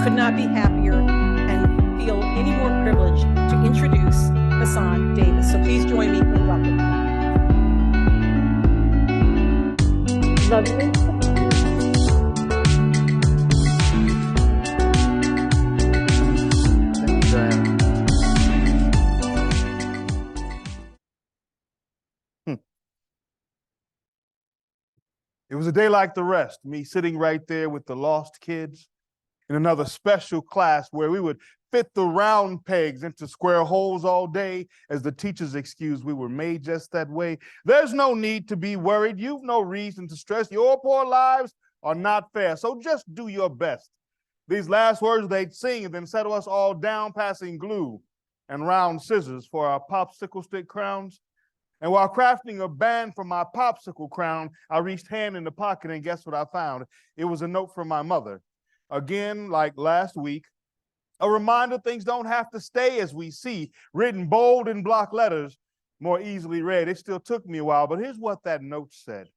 could not be happier and feel any more privileged to introduce Hasan Davis. So please join me in welcoming. Love you. Thank you, Diana. It was a day like the rest, me sitting right there with the lost kids in another special class where we would fit the round pegs into square holes all day as the teachers excused we were made just that way. There's no need to be worried. You've no reason to stress. Your poor lives are not fair, so just do your best. These last words they'd sing and then settle us all down, passing glue and round scissors for our popsicle stick crowns. And while crafting a band for my popsicle crown, I reached hand in the pocket and guess what I found? It was a note from my mother. Again, like last week, a reminder things don't have to stay as we see, written bold in block letters, more easily read. It still took me a while, but here's what that note said.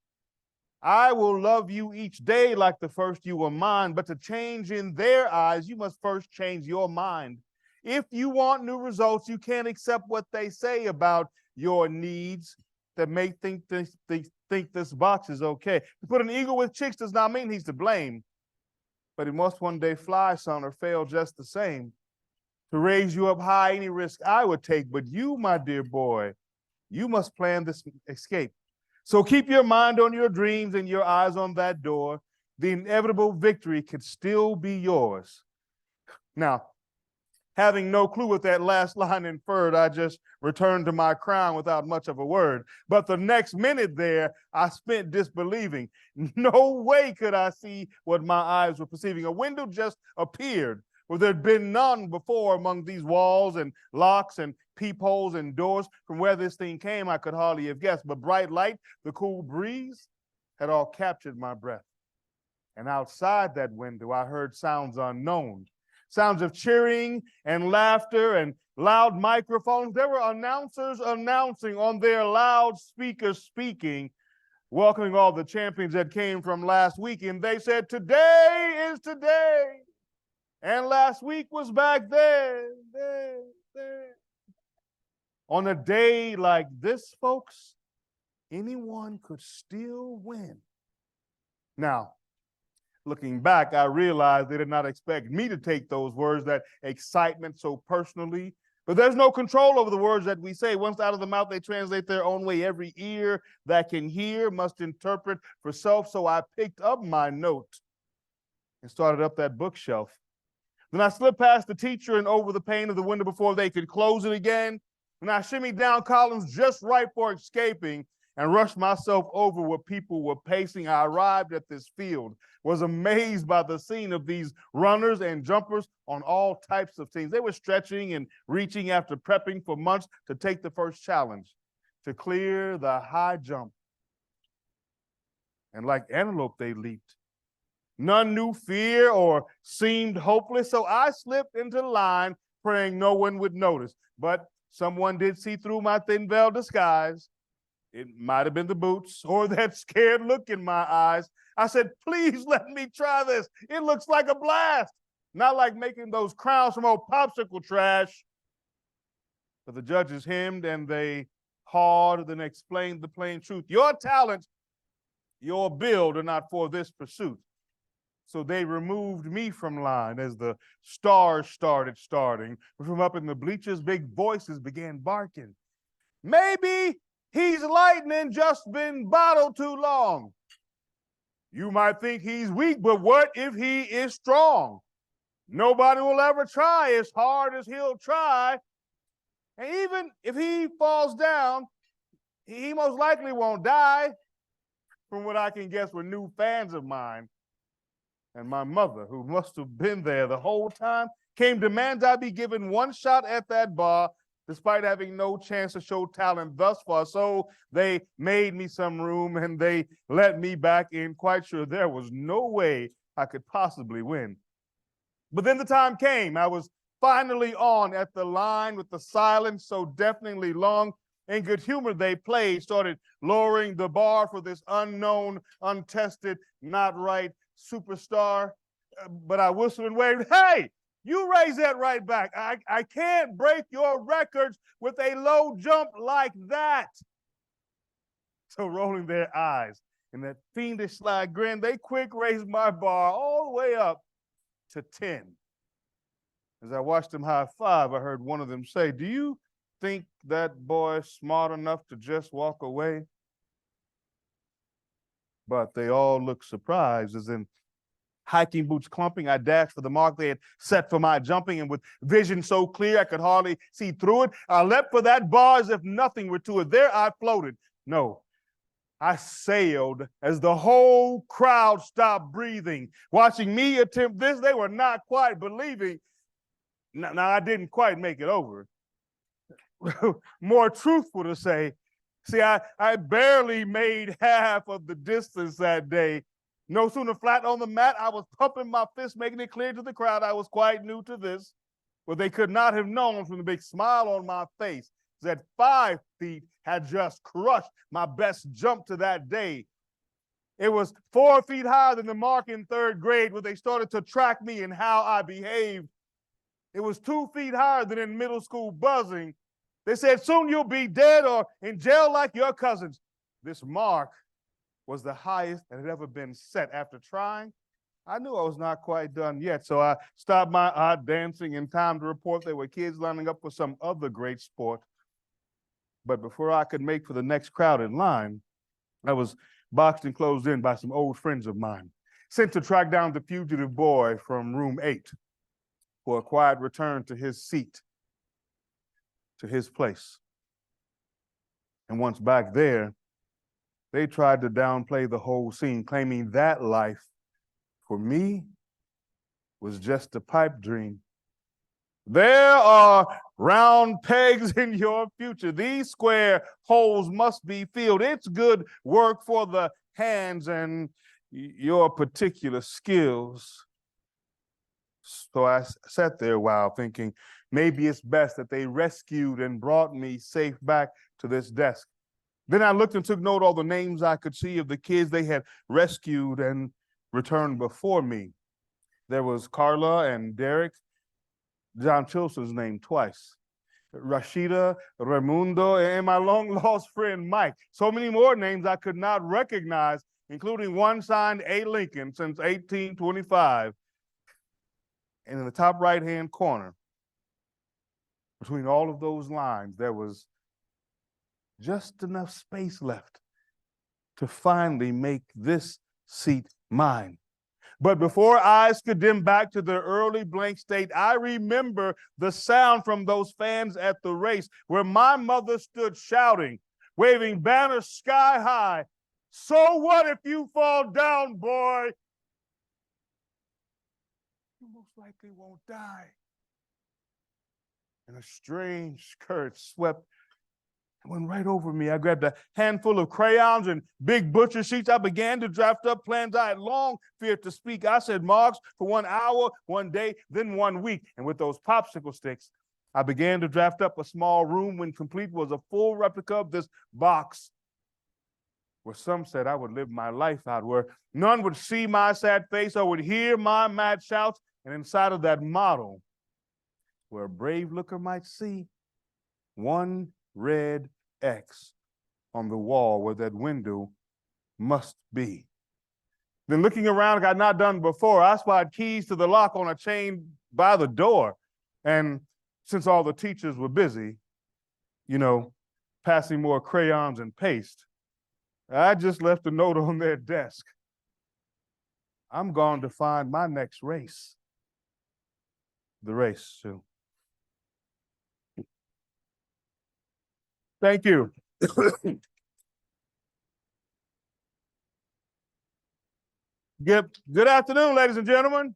I will love you each day like the first you were mine, but to change in their eyes, you must first change your mind. If you want new results, you can't accept what they say about your needs that may think this box is okay. To put an eagle with chicks does not mean he's to blame, but he must one day fly, son, or fail just the same. To raise you up high, any risk I would take, but you, my dear boy, you must plan this escape. So keep your mind on your dreams and your eyes on that door. The inevitable victory could still be yours. Now, having no clue what that last line inferred, I just returned to my crown without much of a word. But the next minute there, I spent disbelieving. No way could I see what my eyes were perceiving. A window just appeared where there'd been none before among these walls and locks and peepholes and doors. From where this thing came, I could hardly have guessed. But bright light, the cool breeze had all captured my breath. And outside that window, I heard sounds unknown. Sounds of cheering and laughter and loud microphones. There were announcers announcing on their loudspeakers speaking, welcoming all the champions that came from last week. And they said, today is today. And last week was back there. On a day like this, folks, anyone could still win. Now, looking back, I realized they did not expect me to take those words, that excitement so personally. But there's no control over the words that we say. Once out of the mouth, they translate their own way. Every ear that can hear must interpret for self. So I picked up my note and started up that bookshelf. Then I slipped past the teacher and over the pane of the window before they could close it again. And I shimmied down columns just right for escaping and rushed myself over where people were pacing. I arrived at this field, was amazed by the scene of these runners and jumpers on all types of teams. They were stretching and reaching after prepping for months to take the first challenge, to clear the high jump. And like antelope, they leaped. None knew fear or seemed hopeless, so I slipped into line, praying no one would notice. But someone did see through my thin veil disguise. It might have been the boots or that scared look in my eyes. I said, please let me try this. It looks like a blast. Not like making those crowns from old popsicle trash. But the judges hemmed and they hawed, then explained the plain truth. Your talent, your build are not for this pursuit. So they removed me from line as the stars started starting. From up in the bleachers, big voices began barking. Maybe he's lightning, just been bottled too long. You might think he's weak, but what if he is strong? Nobody will ever try as hard as he'll try. And even if he falls down, he most likely won't die. From what I can guess were new fans of mine. And my mother, who must have been there the whole time, came demands I be given one shot at that bar, despite having no chance to show talent thus far. So they made me some room and they let me back in, quite sure there was no way I could possibly win. But then the time came. I was finally on at the line with the silence so deafeningly long. In good humor, they played, started lowering the bar for this unknown, untested, not right superstar. but I whistled and waved, hey, you raise that right back. I can't break your records with a low jump like that. So rolling their eyes and that fiendish sly grin, they quick raised my bar all the way up to 10. As I watched them high five, I heard one of them say, do you think that boy's smart enough to just walk away? But they all looked surprised, as in hiking boots clumping, I dashed for the mark they had set for my jumping, and with vision so clear I could hardly see through it, I leapt for that bar as if nothing were to it. There I floated. No, I sailed as the whole crowd stopped breathing. Watching me attempt this, they were not quite believing. Now I didn't quite make it over. More truthful to say, see, I barely made half of the distance that day. No sooner flat on the mat, I was pumping my fist, making it clear to the crowd I was quite new to this. But they could not have known from the big smile on my face that 5 feet had just crushed my best jump to that day. It was 4 feet higher than the mark in 3rd grade when they started to track me and how I behaved. It was 2 feet higher than in middle school buzzing. They said, soon you'll be dead or in jail like your cousins. This mark was the highest that had ever been set. After trying, I knew I was not quite done yet, so I stopped my odd dancing in time to report there were kids lining up for some other great sport. But before I could make for the next crowd in line, I was boxed and closed in by some old friends of mine, sent to track down the fugitive boy from room 8 for a quiet return to his seat, to his place. And once back there, they tried to downplay the whole scene, claiming that life, for me, was just a pipe dream. There are round pegs in your future. These square holes must be filled. It's good work for the hands and your particular skills. So I sat there a while thinking, maybe it's best that they rescued and brought me safe back to this desk. Then I looked and took note of all the names I could see of the kids they had rescued and returned before me. There was Carla and Derek, John Chilson's name twice, Rashida, Raimundo, and my long-lost friend Mike. So many more names I could not recognize, including one signed A. Lincoln since 1825. And in the top right-hand corner, between all of those lines, there was just enough space left to finally make this seat mine. But before eyes could dim back to their early blank state, I remember the sound from those fans at the race where my mother stood shouting, waving banners sky high. So what if you fall down, boy? You most likely won't die. And a strange current swept and went right over me. I grabbed a handful of crayons and big butcher sheets. I began to draft up plans I had long feared to speak. I said marks for 1 hour, 1 day, then 1 week. And with those popsicle sticks, I began to draft up a small room. When complete was a full replica of this box, where some said I would live my life out, where none would see my sad face or would hear my mad shouts. And inside of that model, where a brave looker might see one red X on the wall where that window must be. Then looking around, like I'd not done before, I spied keys to the lock on a chain by the door. And since all the teachers were busy, passing more crayons and paste, I just left a note on their desk. I'm going to find my next race. The race, too. Thank you. Good afternoon, ladies and gentlemen.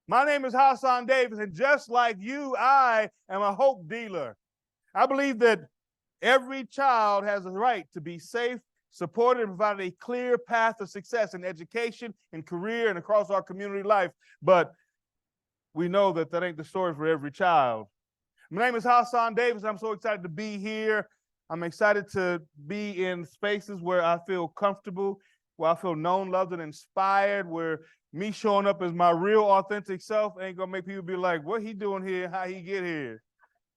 My name is Hasan Davis, and just like you, I am a hope dealer. I believe that every child has a right to be safe, supported, and provided a clear path to success in education, in career, and across our community life. But we know that ain't the story for every child. My name is Hasan Davis. I'm so excited to be here. I'm excited to be in spaces where I feel comfortable, where I feel known, loved, and inspired, where me showing up as my real authentic self ain't gonna make people be like, what he doing here, how he get here,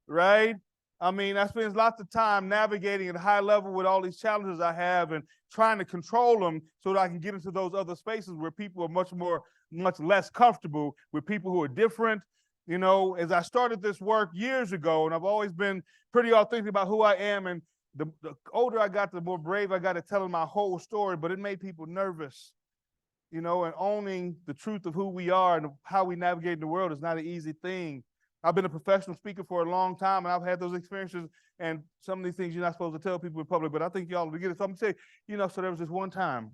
right? I mean, I spend lots of time navigating at a high level with all these challenges I have and trying to control them so that I can get into those other spaces where people are much less comfortable with people who are different. You know, as I started this work years ago, and I've always been pretty authentic about who I am, and the older I got, the more brave I got at telling my whole story, but it made people nervous. You know, and owning the truth of who we are and how we navigate in the world is not an easy thing. I've been a professional speaker for a long time, and I've had those experiences, and some of these things you're not supposed to tell people in public, but I think y'all will get it. So I'm gonna say, you know, so there was this one time,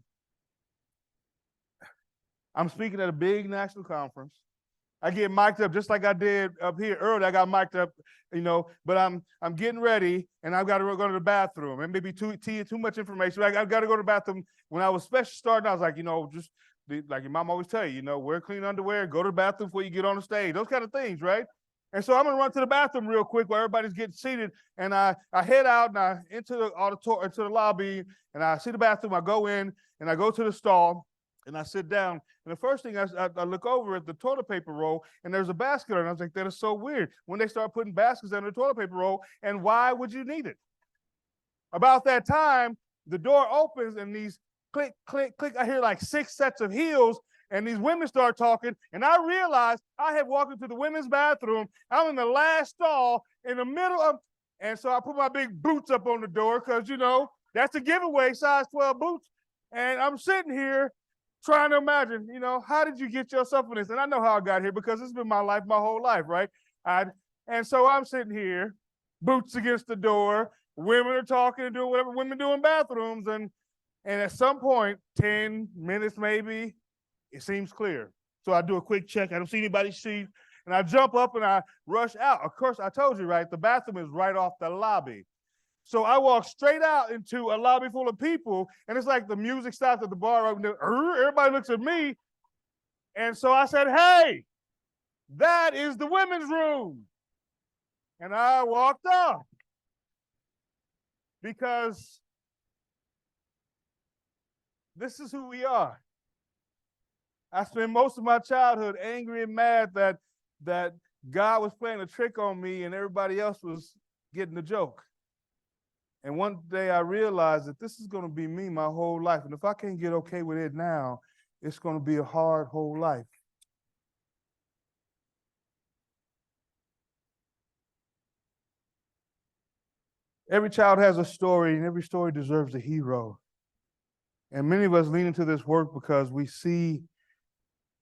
I'm speaking at a big national conference. I get mic'd up just like I did up here earlier. I got mic'd up, you know, but I'm getting ready, and I've got to go to the bathroom. And maybe too much information. I've got to go to the bathroom. When I was special starting, I was like, you know, just like your mom always tell you, you know, wear clean underwear, go to the bathroom before you get on the stage. Those kind of things, right? And so I'm gonna run to the bathroom real quick while everybody's getting seated, and I head out and I into the auditorium, into the lobby, and I see the bathroom. I go in and I go to the stall and I sit down. And the first thing I look over at the toilet paper roll, and there's a basket on it. And I was like, that is so weird. When they start putting baskets under the toilet paper roll, and why would you need it? About that time, the door opens and these click, click, click. I hear like 6 sets of heels. And these women start talking, and I realized I had walked into the women's bathroom. I'm in the last stall in the middle of, and so I put my big boots up on the door because, you know, that's a giveaway, size 12 boots. And I'm sitting here trying to imagine, you know, how did you get yourself in this? And I know how I got here because it's been my life, my whole life, right? And so I'm sitting here, boots against the door. Women are talking and doing whatever women do in bathrooms. And at some point, 10 minutes maybe, it seems clear. So I do a quick check. I don't see anybody's seat. And I jump up and I rush out. Of course, I told you, right? The bathroom is right off the lobby. So I walk straight out into a lobby full of people. And it's like the music stops at the bar. Everybody looks at me. And so I said, hey, that is the women's room. And I walked off. Because this is who we are. I spent most of my childhood angry and mad that God was playing a trick on me and everybody else was getting the joke. And one day I realized that this is going to be me my whole life. And if I can't get okay with it now, it's going to be a hard whole life. Every child has a story, and every story deserves a hero. And many of us lean into this work because we see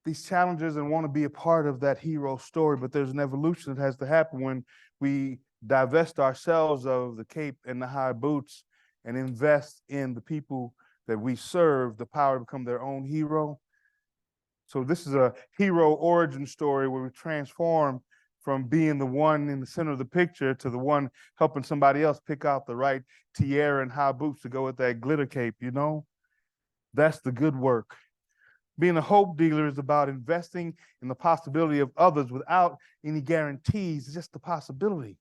these challenges and want to be a part of that hero story, but there's an evolution that has to happen when we divest ourselves of the cape and the high boots and invest in the people that we serve the power to become their own hero. So this is a hero origin story where we transform from being the one in the center of the picture to the one helping somebody else pick out the right tiara and high boots to go with that glitter cape, you know? That's the good work. Being a hope dealer is about investing in the possibility of others without any guarantees. It's just the possibility.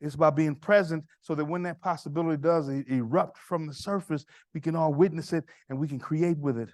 It's about being present so that when that possibility does erupt from the surface, we can all witness it and we can create with it.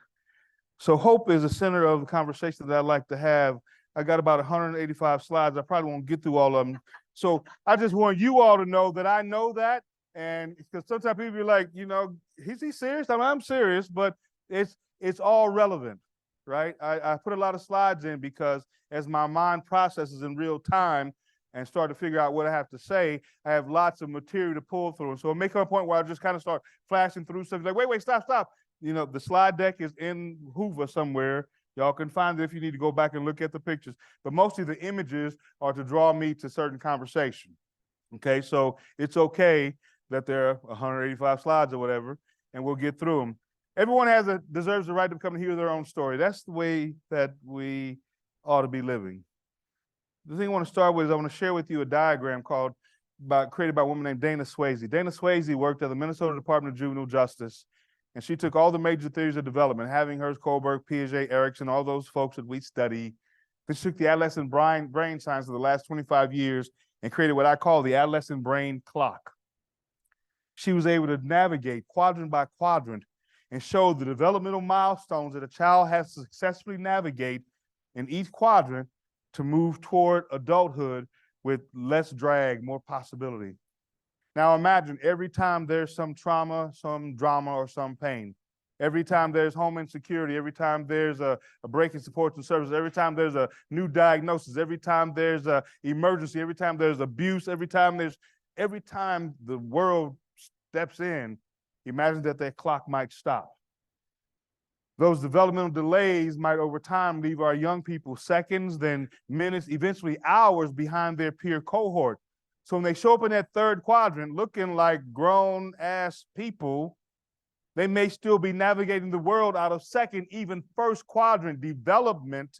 So hope is the center of the conversation that I'd like to have. I got about 185 slides. I probably won't get through all of them. So I just want you all to know that I know that. And because sometimes people be like, you know, is he serious? I mean, I'm serious, but it's all relevant, right? I put a lot of slides in because as my mind processes in real time and start to figure out what I have to say, I have lots of material to pull through. So it may come a point where I just kind of start flashing through stuff like, wait, stop. You know, the slide deck is in Hoover somewhere. Y'all can find it if you need to go back and look at the pictures. But mostly the images are to draw me to certain conversation. Okay, so it's okay that there are 185 slides or whatever, and we'll get through them. Everyone deserves the right to become and hear their own story. That's the way that we ought to be living. The thing I want to start with is I want to share with you a diagram created by a woman named Dana Swayze. Dana Swayze worked at the Minnesota Department of Juvenile Justice, and she took all the major theories of development, Havinghurst, Kohlberg, Piaget, Erickson, all those folks that we study. Then she took the adolescent brain science of the last 25 years and created what I call the adolescent brain clock. She was able to navigate quadrant by quadrant and show the developmental milestones that a child has to successfully navigate in each quadrant to move toward adulthood with less drag, more possibility. Now imagine every time there's some trauma, some drama, or some pain, every time there's home insecurity, every time there's a break in supports and services, every time there's a new diagnosis, every time there's a emergency, every time there's abuse, every time the world steps in, imagine that clock might stop. Those developmental delays might over time leave our young people seconds, then minutes, eventually hours behind their peer cohort. So when they show up in that third quadrant looking like grown-ass people, they may still be navigating the world out of second, even first quadrant development.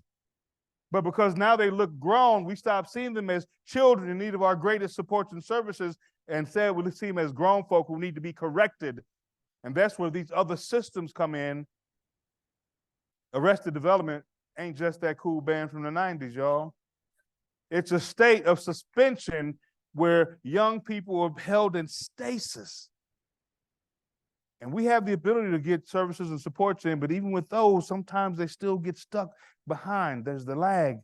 But because now they look grown, we stop seeing them as children in need of our greatest supports and services, and instead we see them as grown folk who need to be corrected. And that's where these other systems come in. Arrested Development ain't just that cool band from the 90s, y'all. It's a state of suspension where young people are held in stasis. And we have the ability to get services and supports in, but even with those, sometimes they still get stuck behind. There's the lag.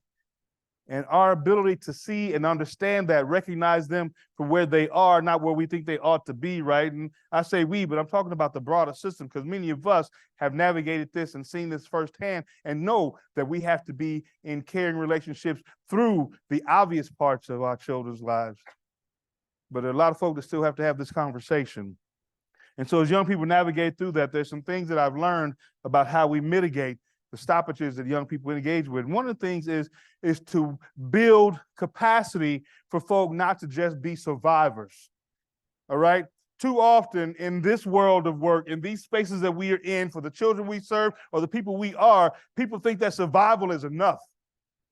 And our ability to see and understand that, recognize them for where they are, not where we think they ought to be, right? And I say we, but I'm talking about the broader system, because many of us have navigated this and seen this firsthand and know that we have to be in caring relationships through the obvious parts of our children's lives. But there are a lot of folks that still have to have this conversation. And so as young people navigate through that, there's some things that I've learned about how we mitigate the stoppages that young people engage with. And one of the things is to build capacity for folk not to just be survivors, all right? Too often in this world of work, in these spaces that we are in, for the children we serve or the people we are, people think that survival is enough.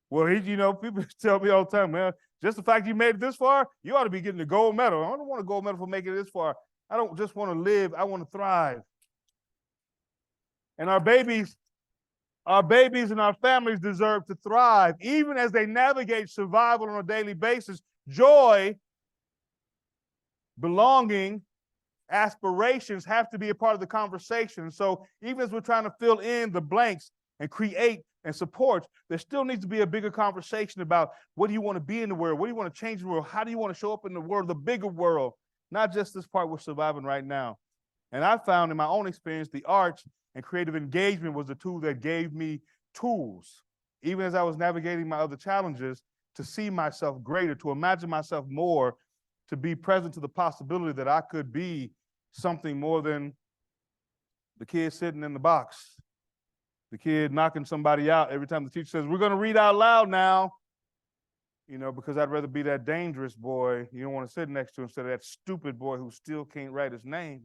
Well, people tell me all the time, man, just the fact you made it this far, you ought to be getting a gold medal. I don't want a gold medal for making it this far. I don't just want to live, I want to thrive. And our babies and our families deserve to thrive, even as they navigate survival on a daily basis. Joy, belonging, aspirations have to be a part of the conversation. So even as we're trying to fill in the blanks and create and support, there still needs to be a bigger conversation about what do you want to be in the world? What do you want to change in the world? How do you want to show up in the world, the bigger world, not just this part we're surviving right now? And I found in my own experience, the arts and creative engagement was the tool that gave me tools, even as I was navigating my other challenges, to see myself greater, to imagine myself more, to be present to the possibility that I could be something more than the kid sitting in the box, the kid knocking somebody out every time the teacher says, we're going to read out loud now, because I'd rather be that dangerous boy you don't want to sit next to instead of that stupid boy who still can't write his name.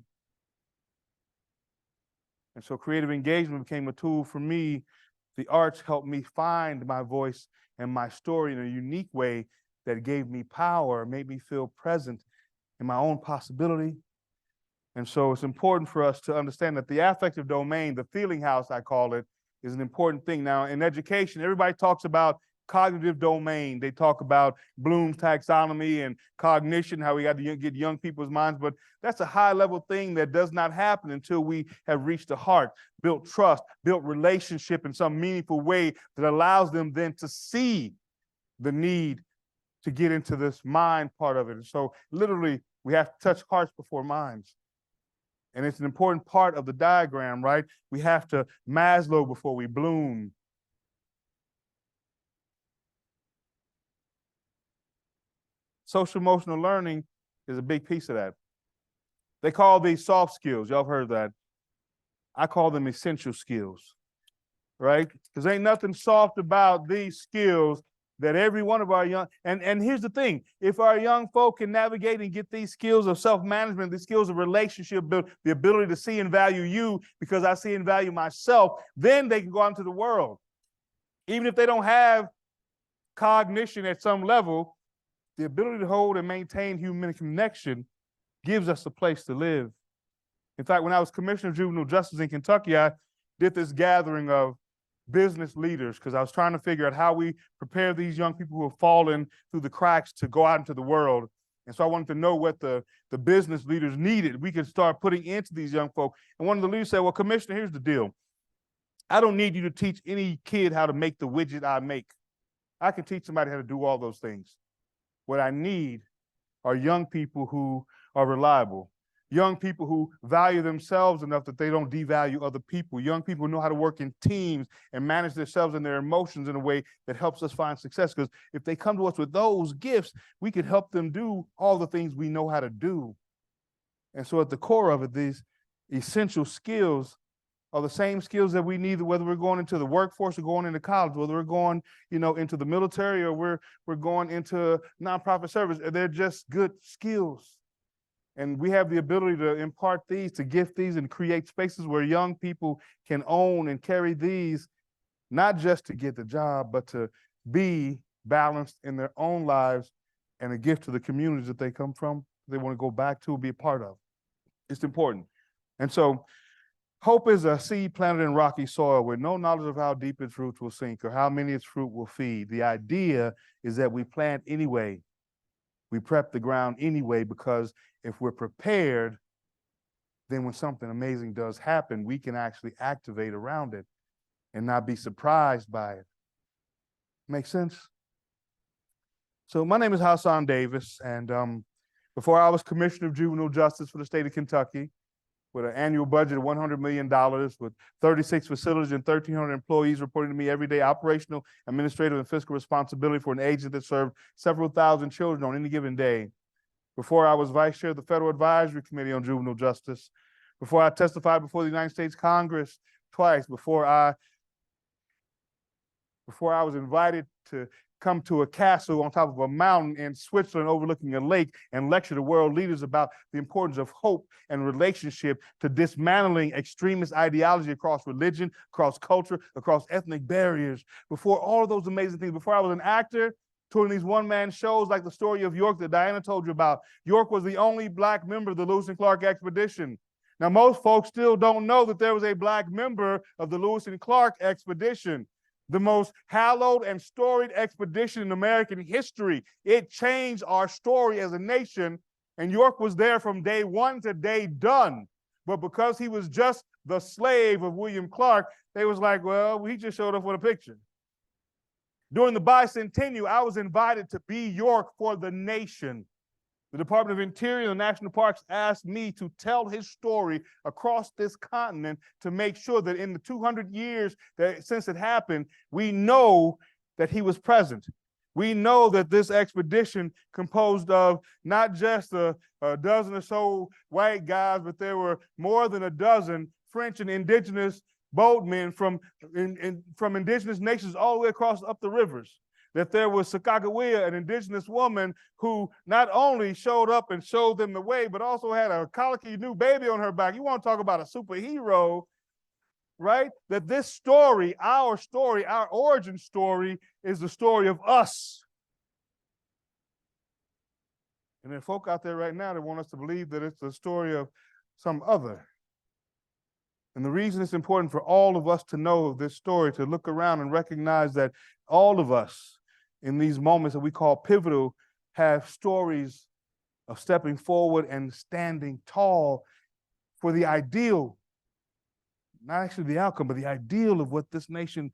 And so creative engagement became a tool for me. The arts helped me find my voice and my story in a unique way that gave me power, made me feel present in my own possibility. And so it's important for us to understand that the affective domain, the feeling house, I call it, is an important thing. Now, in education, everybody talks about cognitive domain. They talk about Bloom's taxonomy and cognition, how we got to get young people's minds, but that's a high-level thing that does not happen until we have reached the heart, built trust, built relationship in some meaningful way that allows them then to see the need to get into this mind part of it. And so literally, we have to touch hearts before minds. And it's an important part of the diagram, right? We have to Maslow before we bloom. Social emotional learning is a big piece of that. They call these soft skills. Y'all have heard that. I call them essential skills, right? Because ain't nothing soft about these skills that every one of our young, and here's the thing, if our young folk can navigate and get these skills of self-management, the skills of relationship, build, the ability to see and value you because I see and value myself, then they can go out into the world. Even if they don't have cognition at some level, the ability to hold and maintain human connection gives us a place to live. In fact, when I was Commissioner of Juvenile Justice in Kentucky, I did this gathering of business leaders because I was trying to figure out how we prepare these young people who have fallen through the cracks to go out into the world. And so I wanted to know what the business leaders needed. We could start putting into these young folk. And one of the leaders said, well, Commissioner, here's the deal. I don't need you to teach any kid how to make the widget I make. I can teach somebody how to do all those things. What I need are young people who are reliable, young people who value themselves enough that they don't devalue other people, young people who know how to work in teams and manage themselves and their emotions in a way that helps us find success. Because if they come to us with those gifts, we can help them do all the things we know how to do. And so at the core of it, these essential skills are the same skills that we need, whether we're going into the workforce or going into college, whether we're going, into the military or we're going into nonprofit service. They're just good skills. And we have the ability to impart these, to gift these, and create spaces where young people can own and carry these, not just to get the job, but to be balanced in their own lives and a gift to the communities that they come from, they want to go back to, be a part of. It's important. And so hope is a seed planted in rocky soil with no knowledge of how deep its roots will sink or how many its fruit will feed. The idea is that we plant anyway. We prep the ground anyway, because if we're prepared, then when something amazing does happen, we can actually activate around it and not be surprised by it. Make sense? So my name is Hasan Davis, and before I was Commissioner of Juvenile Justice for the state of Kentucky, with an annual budget of $100 million, with 36 facilities and 1,300 employees reporting to me every day, operational, administrative, and fiscal responsibility for an agency that served several thousand children on any given day. Before I was vice chair of the Federal Advisory Committee on Juvenile Justice, before I testified before the United States Congress twice, before I was invited to come to a castle on top of a mountain in Switzerland overlooking a lake and lecture to world leaders about the importance of hope and relationship to dismantling extremist ideology across religion, across culture, across ethnic barriers. Before all of those amazing things, before I was an actor, touring these one-man shows like the story of York that Diana told you about. York was the only Black member of the Lewis and Clark expedition. Now, most folks still don't know that there was a Black member of the Lewis and Clark expedition, the most hallowed and storied expedition in American history. It changed our story as a nation, and York was there from day one to day done. But because he was just the slave of William Clark, they was like, well, he just showed up for the picture. During the bicentennial, I was invited to be York for the nation. The Department of Interior and the National Parks asked me to tell his story across this continent to make sure that in the 200 years since it happened, we know that he was present. We know that this expedition composed of not just a dozen or so white guys, but there were more than a dozen French and indigenous boatmen from indigenous nations all the way across up the rivers. That there was Sacagawea, an indigenous woman who not only showed up and showed them the way, but also had a colicky new baby on her back. You want to talk about a superhero, right? That this story, our origin story, is the story of us. And there are folk out there right now that want us to believe that it's the story of some other. And the reason it's important for all of us to know this story, to look around and recognize that all of us in these moments that we call pivotal have stories of stepping forward and standing tall for the ideal, not actually the outcome, but the ideal of what this nation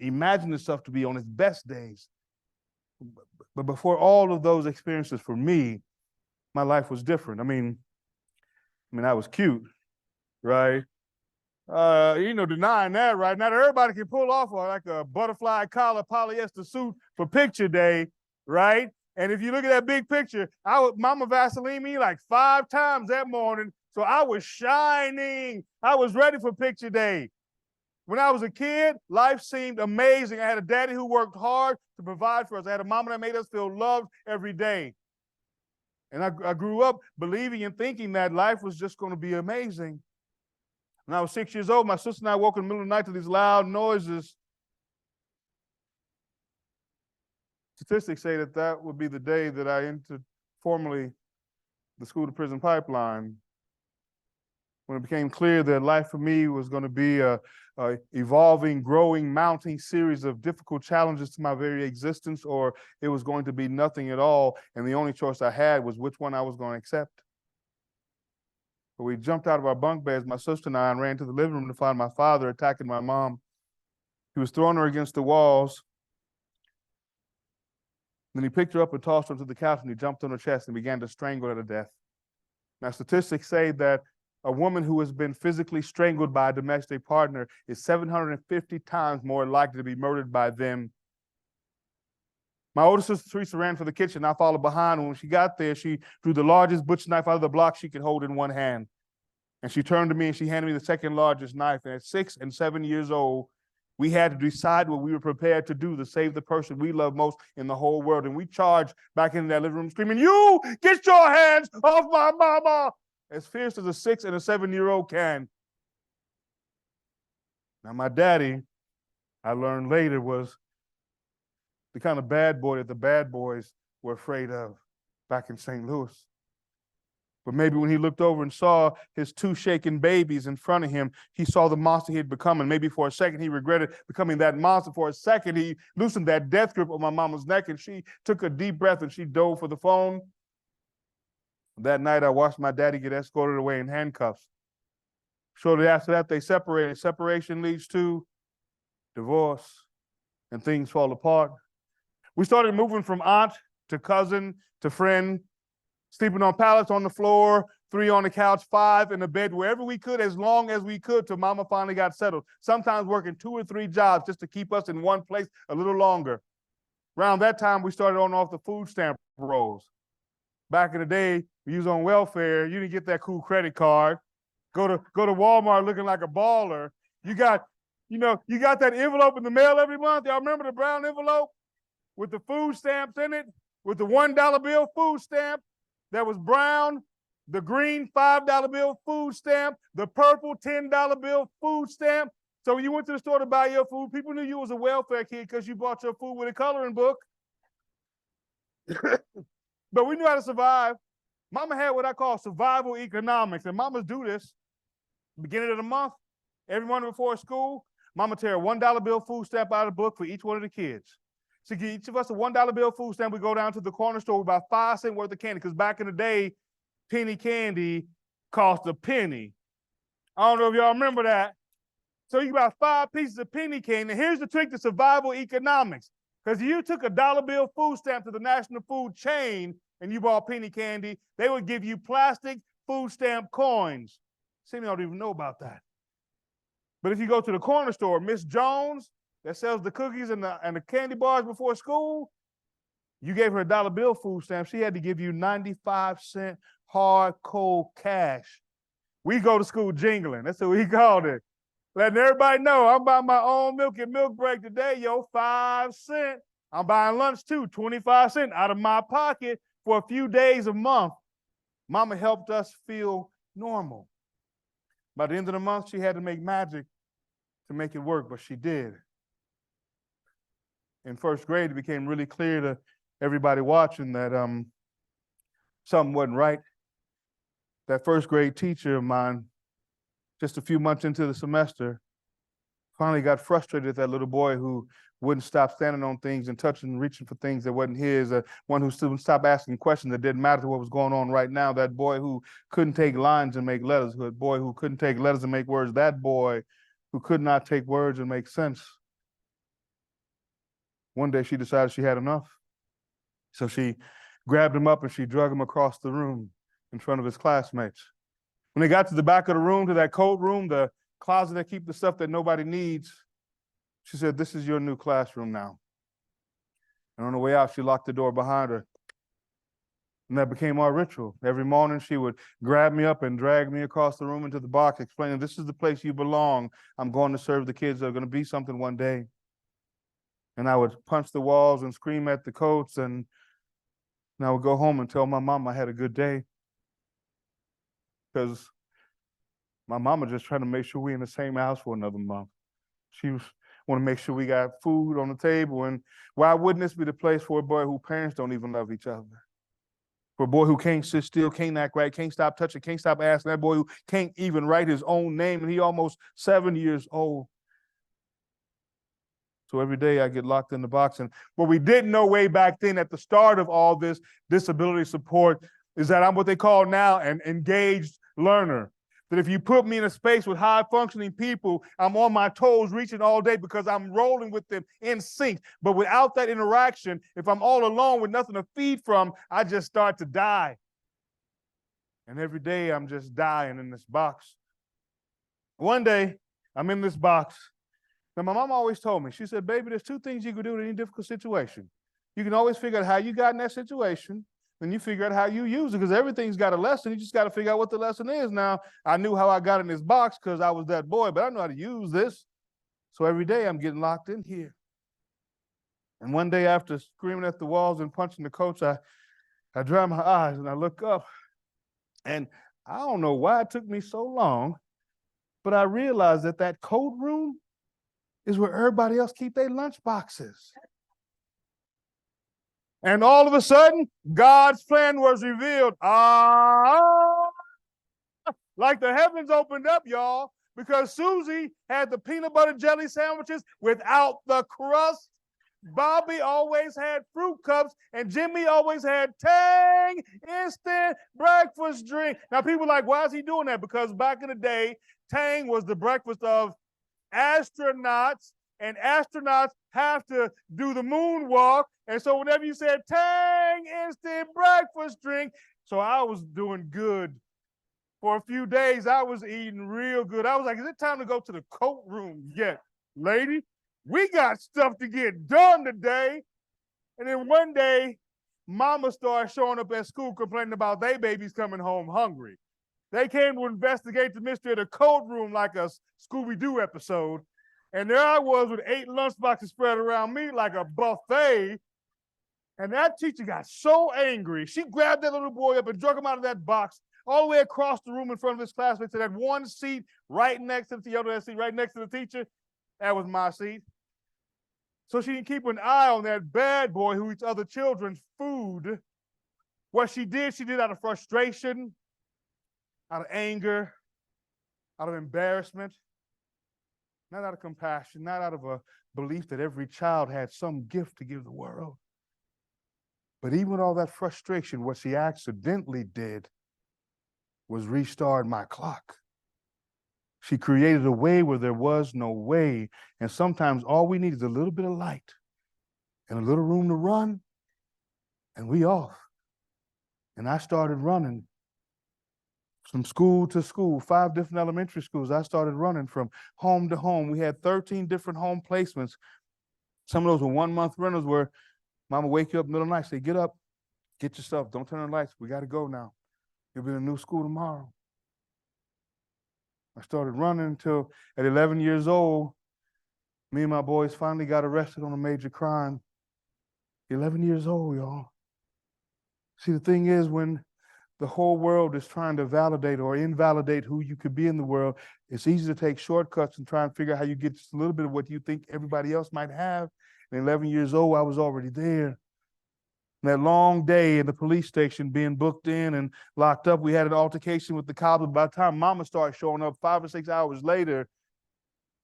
imagined itself to be on its best days. But before all of those experiences, for me, my life was different. I mean, I was cute, right? Denying that, right? Not everybody can pull off like a butterfly collar polyester suit for picture day, right? And if you look at that big picture, Mama Vaseline me like 5 times that morning, so I was shining. I was ready for picture day. When I was a kid, life seemed amazing. I had a daddy who worked hard to provide for us. I had a mama that made us feel loved every day. And I grew up believing and thinking that life was just going to be amazing. When I was 6 years old, my sister and I woke in the middle of the night to these loud noises. Statistics say that would be the day that I entered formally the school to prison pipeline. when it became clear that life for me was going to be a evolving, growing, mounting series of difficult challenges to my very existence, or it was going to be nothing at all, and the only choice I had was which one I was going to accept. But we jumped out of our bunk beds, my sister and I, and ran to the living room to find my father attacking my mom. He was throwing her against the walls. Then he picked her up and tossed her to the couch, and he jumped on her chest and began to strangle her to death. Now, statistics say that a woman who has been physically strangled by a domestic partner is 750 times more likely to be murdered by them. My older sister, Teresa, ran for the kitchen. I followed behind. And when she got there, she drew the largest butcher knife out of the block she could hold in one hand. And she turned to me and she handed me the second largest knife. And at 6 and 7 years old, we had to decide what we were prepared to do to save the person we love most in the whole world. And we charged back into that living room screaming, "You get your hands off my mama!" As fierce as a 6 and a 7-year-old can. Now, my daddy, I learned later, was the kind of bad boy that the bad boys were afraid of back in St. Louis. But maybe when he looked over and saw his 2 shaken babies in front of him, he saw the monster he had become. And maybe for a second, he regretted becoming that monster. For a second, he loosened that death grip on my mama's neck, and she took a deep breath and she dove for the phone. That night, I watched my daddy get escorted away in handcuffs. Shortly after that, they separated. Separation leads to divorce, and things fall apart. We started moving from aunt to cousin to friend, sleeping on pallets on the floor, 3 on the couch, 5 in the bed, wherever we could, as long as we could, till mama finally got settled. Sometimes working 2 or 3 jobs just to keep us in one place a little longer. Around that time, we started on off the food stamp rolls. Back in the day, we was on welfare. You didn't get that cool credit card. Go to Walmart looking like a baller. You got that envelope in the mail every month. Y'all remember the brown envelope with the food stamps in it, with the $1 bill food stamp that was brown, the green $5 bill food stamp, the purple $10 bill food stamp. So when you went to the store to buy your food, people knew you was a welfare kid because you bought your food with a coloring book. But we knew how to survive. Mama had what I call survival economics, and mamas do this. Beginning of the month, every morning before school, mama tear a $1 bill food stamp out of the book for each one of the kids. So give each of us a $1 bill food stamp. We go down to the corner store, we buy 5 cents worth of candy, because back in the day, penny candy cost a penny. I don't know if y'all remember that. So you buy 5 pieces of penny candy. And here's the trick to survival economics. Because if you took a $1 bill food stamp to the national food chain and you bought penny candy, they would give you plastic food stamp coins. Some of y'all don't even know about that. But if you go to the corner store, Miss Jones, that sells the cookies and the candy bars before school, you gave her a $1 bill food stamp, she had to give you 95-cent hard, cold cash. We go to school jingling. That's what we called it. Letting everybody know I'm buying my own milk and milk break today, 5 cents. I'm buying lunch too, 25 cents out of my pocket for a few days a month. Mama helped us feel normal. By the end of the month, she had to make magic to make it work, but she did. In first grade, it became really clear to everybody watching that something wasn't right. That first grade teacher of mine, just a few months into the semester, finally got frustrated at that little boy who wouldn't stop standing on things and touching and reaching for things that wasn't his, one who wouldn't stop asking questions that didn't matter to what was going on right now, that boy who couldn't take lines and make letters, that boy who couldn't take letters and make words, that boy who could not take words and make sense. One day she decided she had enough. So she grabbed him up and she dragged him across the room in front of his classmates. When they got to the back of the room, to that coat room, the closet that keeps the stuff that nobody needs, she said, "This is your new classroom now." And on the way out, she locked the door behind her. And that became our ritual. Every morning, she would grab me up and drag me across the room into the box, explaining, "This is the place you belong. I'm going to serve the kids that are going to be something one day." And I would punch the walls and scream at the coats, and I would go home and tell my mom I had a good day. Because my mama just trying to make sure we're in the same house for another month. She want to make sure we got food on the table. And why wouldn't this be the place for a boy whose parents don't even love each other? For a boy who can't sit still, can't act right, can't stop touching, can't stop asking, that boy who can't even write his own name, and he almost 7 years old. So every day I get locked in the box. And what we didn't know way back then at the start of all this disability support is that I'm what they call now an engaged learner. That if you put me in a space with high-functioning people, I'm on my toes reaching all day because I'm rolling with them in sync. But without that interaction, if I'm all alone with nothing to feed from, I just start to die. And every day I'm just dying in this box. One day, I'm in this box. Now, my mom always told me, she said, baby, there's two things you can do in any difficult situation. You can always figure out how you got in that situation, then you figure out how you use it, because everything's got a lesson. You just got to figure out what the lesson is. Now, I knew how I got in this box because I was that boy, but I know how to use this. So every day I'm getting locked in here. And one day after screaming at the walls and punching the coach, I dry my eyes and I look up. And I don't know why it took me so long, but I realized that that code room is where everybody else keep their lunch boxes. And all of a sudden, God's plan was revealed. Like the heavens opened up, y'all, because Susie had the peanut butter jelly sandwiches without the crust. Bobby always had fruit cups, and Jimmy always had Tang instant breakfast drink. Now, people are like, why is he doing that? Because back in the day, Tang was the breakfast of astronauts, and astronauts have to do the moonwalk. And so whenever you said Tang instant breakfast drink, so I was doing good. For a few days, I was eating real good. I was like, is it time to go to the coat room yet, lady? We got stuff to get done today. And then one day, mama started showing up at school complaining about their babies coming home hungry. They came to investigate the mystery of the coat room like a Scooby-Doo episode. And there I was with 8 lunchboxes spread around me like a buffet. And that teacher got so angry, she grabbed that little boy up and drug him out of that box all the way across the room in front of his classmates to that one seat right next to the other seat, right next to the teacher. That was my seat. So she can keep an eye on that bad boy who eats other children's food. What she did out of frustration, out of anger, out of embarrassment, not out of compassion, not out of a belief that every child had some gift to give the world. But even with all that frustration, what she accidentally did was restart my clock. She created a way where there was no way. And sometimes all we need is a little bit of light and a little room to run, and we off. And I started running from school to school, 5 different elementary schools. I started running from home to home. We had 13 different home placements. Some of those were 1-month rentals where mama wake you up in the middle of the night, say, get up, get your stuff, don't turn on the lights. We got to go now. You'll be in a new school tomorrow. I started running until at 11 years old, me and my boys finally got arrested on a major crime. 11 years old, y'all. See, the thing is, when the whole world is trying to validate or invalidate who you could be in the world, it's easy to take shortcuts and try and figure out how you get just a little bit of what you think everybody else might have. And 11 years old, I was already there. That long day in the police station being booked in and locked up, we had an altercation with the cops. By the time mama started showing up 5 or 6 hours later,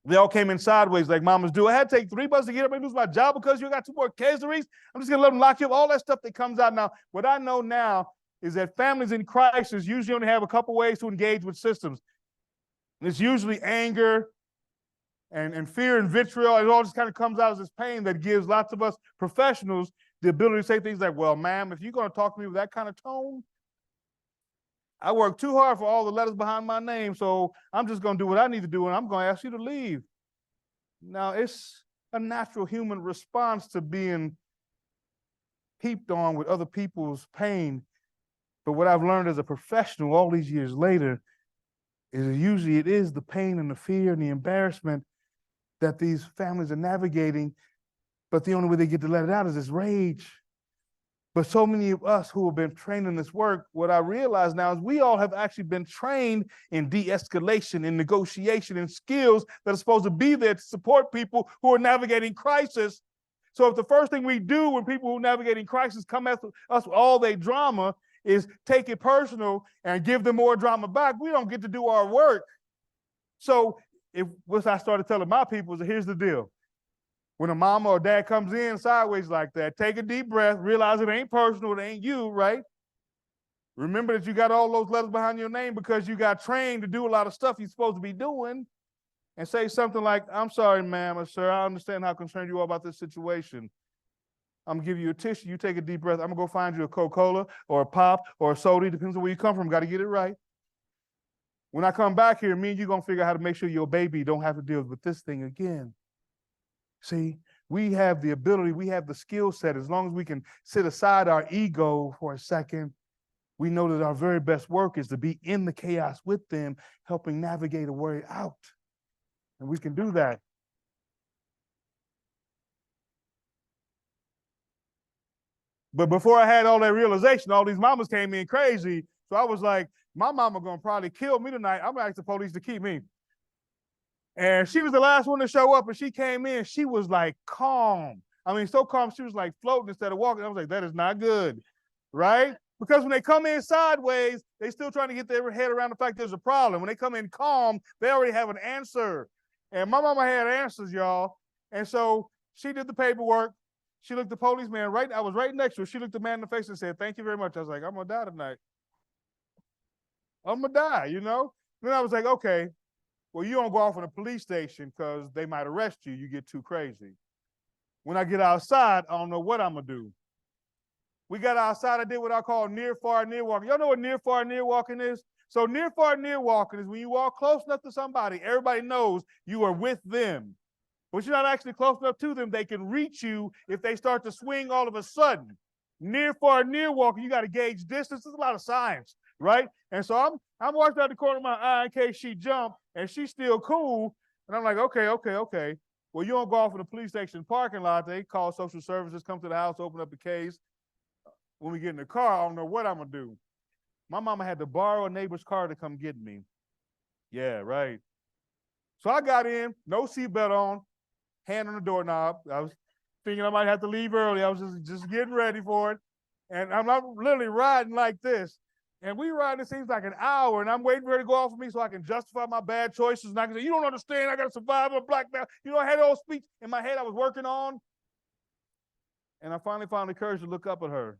they all came in sideways like mamas do. I had to take 3 buses to get up and lose my job because you got 2 more caseries. I'm just going to let them lock you up. All that stuff that comes out now. What I know now is that families in crisis usually only have a couple ways to engage with systems. And it's usually anger and fear and vitriol. It all just kind of comes out as this pain that gives lots of us professionals the ability to say things like, well, ma'am, if you're going to talk to me with that kind of tone, I work too hard for all the letters behind my name, so I'm just going to do what I need to do, and I'm going to ask you to leave. Now, it's a natural human response to being heaped on with other people's pain. But what I've learned as a professional all these years later is that usually it is the pain and the fear and the embarrassment that these families are navigating, but the only way they get to let it out is this rage. But so many of us who have been trained in this work, what I realize now is we all have actually been trained in de-escalation, in negotiation, in skills that are supposed to be there to support people who are navigating crisis. So if the first thing we do when people who are navigating crisis come at us with all their drama is take it personal and give them more drama back, we don't get to do our work. So what I started telling my people is, here's the deal. When a mama or dad comes in sideways like that, take a deep breath, realize it ain't personal, it ain't you, right? Remember that you got all those letters behind your name because you got trained to do a lot of stuff you're supposed to be doing, and say something like, I'm sorry, ma'am or sir, I understand how concerned you are about this situation. I'm gonna give you a tissue, you take a deep breath, I'm gonna go find you a Coca-Cola or a pop or a soda, depends on where you come from, gotta get it right. When I come back here, me and you gonna figure out how to make sure your baby don't have to deal with this thing again. See, we have the ability, we have the skill set. As long as we can sit aside our ego for a second, we know that our very best work is to be in the chaos with them, helping navigate a way out. And we can do that. But before I had all that realization, all these mamas came in crazy. So I was like, my mama gonna probably kill me tonight. I'm gonna ask the police to keep me. And she was the last one to show up, and she came in. She was like calm. I mean, so calm, she was like floating instead of walking. I was like, that is not good, right? Because when they come in sideways, they still trying to get their head around the fact there's a problem. When they come in calm, they already have an answer. And my mama had answers, y'all. And so she did the paperwork. She looked the policeman right, I was right next to her. She looked the man in the face and said, thank you very much. I was like, I'm gonna die tonight. I'm gonna die, you know? Then I was like, okay, well, you don't go off in a police station because they might arrest you. You get too crazy. When I get outside, I don't know what I'm gonna do. We got outside, I did what I call near, far, near walking. Y'all know what near, far, near walking is? So near, far, near walking is when you walk close enough to somebody, everybody knows you are with them. But you're not actually close enough to them, they can reach you if they start to swing all of a sudden. Near, far, near walking, you got to gauge distance. There's a lot of science, right? And so I'm watching out the corner of my eye in case she jump, and she's still cool. And I'm like, okay. Well, you don't go off in the police station parking lot. They call social services, come to the house, open up the case. When we get in the car, I don't know what I'm gonna do. My mama had to borrow a neighbor's car to come get me. Yeah, right. So I got in, no seatbelt on, hand on the doorknob. I was thinking I might have to leave early. I was just getting ready for it. And I'm literally riding like this. And we riding, it seems like an hour, and I'm waiting for her to go off of me so I can justify my bad choices. And I can say, you don't understand, I gotta survive a black man. You know, I had all speech in my head I was working on. And I finally found the courage to look up at her.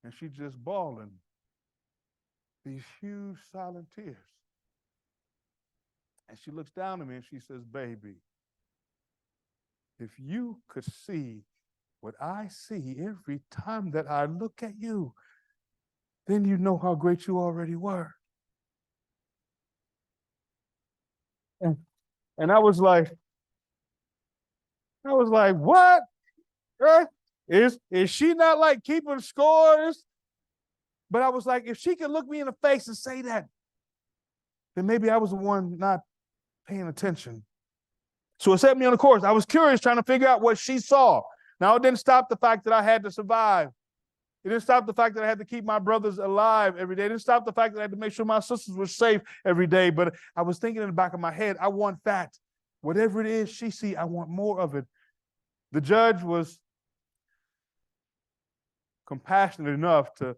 And she's just bawling these huge silent tears. And she looks down at me and she says, baby, if you could see what I see every time that I look at you, then you know how great you already were. And I was like, what? Is she not like keeping scores? But I was like, if she could look me in the face and say that, then maybe I was the one not paying attention. So it set me on a course. I was curious, trying to figure out what she saw. Now, it didn't stop the fact that I had to survive. It didn't stop the fact that I had to keep my brothers alive every day. It didn't stop the fact that I had to make sure my sisters were safe every day. But I was thinking in the back of my head, I want that. Whatever it is she sees, I want more of it. The judge was compassionate enough to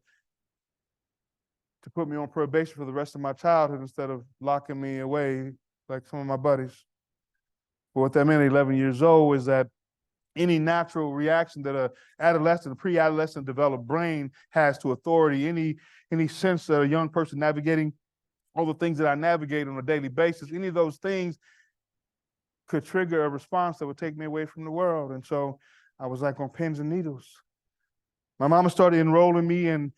put me on probation for the rest of my childhood instead of locking me away like some of my buddies. But what that meant at 11 years old is that any natural reaction that a adolescent, pre-adolescent developed brain has to authority, any sense that a young person navigating all the things that I navigate on a daily basis, any of those things could trigger a response that would take me away from the world. And so I was like on pins and needles. My mama started enrolling me in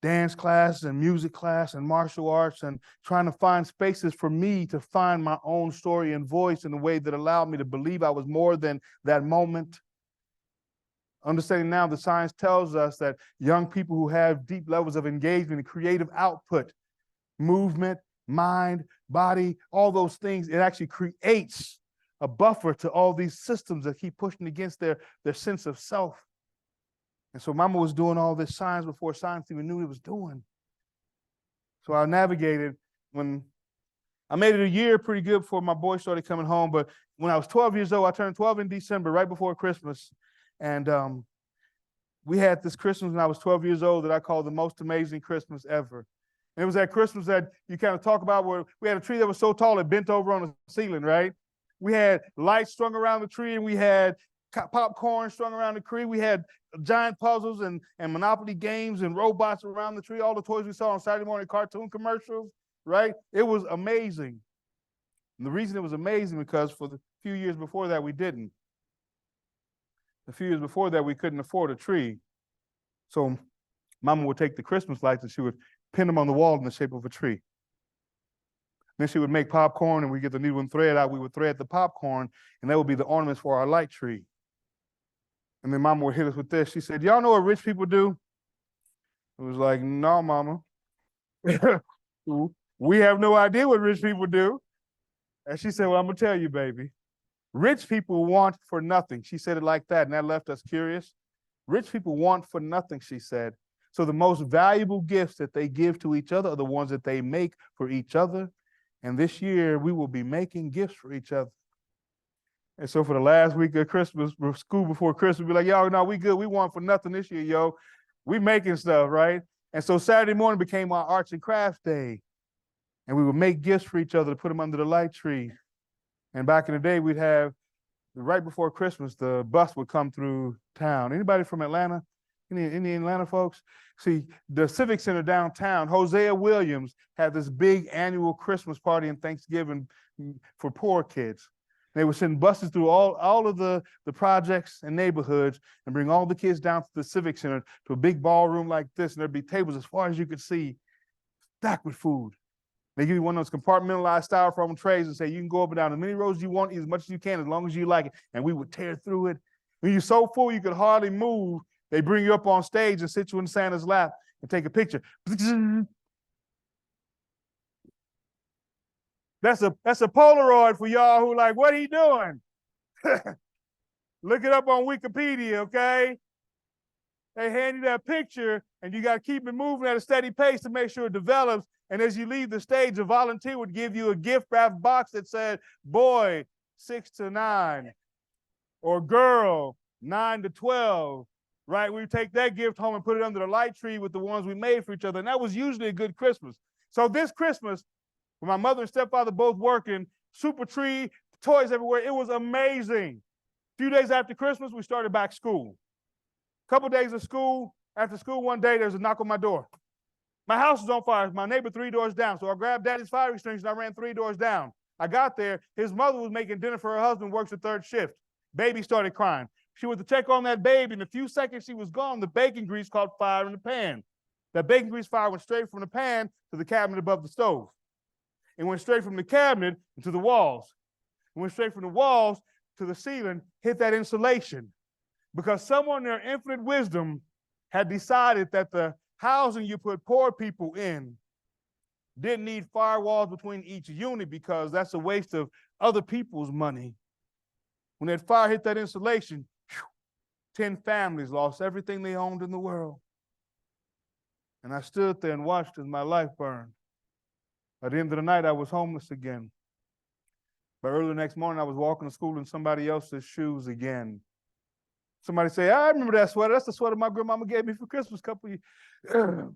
dance class and music class and martial arts and trying to find spaces for me to find my own story and voice in a way that allowed me to believe I was more than that moment. Understanding now the science tells us that young people who have deep levels of engagement and creative output, movement, mind, body, all those things, it actually creates a buffer to all these systems that keep pushing against their sense of self. And so mama was doing all this science before science even knew it was doing. So I navigated. When I made it a year pretty good before my boys started coming home. But when I was 12 years old, I turned 12 in December, right before Christmas. And we had this Christmas when I was 12 years old that I called the most amazing Christmas ever. And it was that Christmas that you kind of talk about where we had a tree that was so tall it bent over on the ceiling, right? We had lights strung around the tree, and we had popcorn strung around the tree. We had giant puzzles and Monopoly games and robots around the tree, all the toys we saw on Saturday morning cartoon commercials, right? It was amazing. And the reason it was amazing because for the few years before that, we didn't. A few years before that, we couldn't afford a tree. So Mama would take the Christmas lights and she would pin them on the wall in the shape of a tree. Then she would make popcorn, and we get the needle and thread out. We would thread the popcorn, and that would be the ornaments for our light tree. And then Mama would hit us with this. She said, y'all know what rich people do? It was like, no, Mama. We have no idea what rich people do. And she said, well, I'm going to tell you, baby. Rich people want for nothing. She said it like that, and that left us curious. Rich people want for nothing, she said. So the most valuable gifts that they give to each other are the ones that they make for each other. And this year, we will be making gifts for each other. And so for the last week of Christmas, school before Christmas, we'll be like, yo, no, we good. We want for nothing this year, yo. We making stuff, right? And so Saturday morning became our arts and crafts day. And we would make gifts for each other to put them under the light tree. And back in the day, we'd have, right before Christmas, the bus would come through town. Anybody from Atlanta? Any Atlanta folks? See, the Civic Center downtown, Hosea Williams had this big annual Christmas party and Thanksgiving for poor kids. They would send buses through all of the projects and neighborhoods and bring all the kids down to the Civic Center to a big ballroom like this, and there'd be tables as far as you could see, stacked with food. They give you one of those compartmentalized styrofoam trays and say, you can go up and down as many rows you want, as much as you can, as long as you like it. And we would tear through it. When you're so full you could hardly move, they bring you up on stage and sit you in Santa's lap and take a picture. That's a Polaroid for y'all who like, what he doing? Look it up on Wikipedia, okay? They hand you that picture, and you got to keep it moving at a steady pace to make sure it develops. And as you leave the stage, a volunteer would give you a gift wrapped box that said, boy, 6 to 9, or girl, 9 to 12, right? We would take that gift home and put it under the light tree with the ones we made for each other. And that was usually a good Christmas. So this Christmas, with my mother and stepfather both working, super tree, toys everywhere, it was amazing. A few days after Christmas, we started back school. A couple days of school, after school one day, there's a knock on my door. My house was on fire. My neighbor 3 doors down. So I grabbed Daddy's fire extinguisher and I ran 3 doors down. I got there. His mother was making dinner for her husband, works the 3rd shift. Baby started crying. She went to check on that baby. In a few seconds she was gone. The bacon grease caught fire in the pan. That bacon grease fire went straight from the pan to the cabinet above the stove. It went straight from the cabinet to the walls. It went straight from the walls to the ceiling, hit that insulation. Because someone in their infinite wisdom had decided that the housing you put poor people in didn't need firewalls between each unit because that's a waste of other people's money. When that fire hit that insulation, 10 families lost everything they owned in the world. And I stood there and watched as my life burned. At the end of the night, I was homeless again. But early the next morning, I was walking to school in somebody else's shoes again. Somebody say, I remember that sweater. That's the sweater my grandmama gave me for Christmas a couple of years.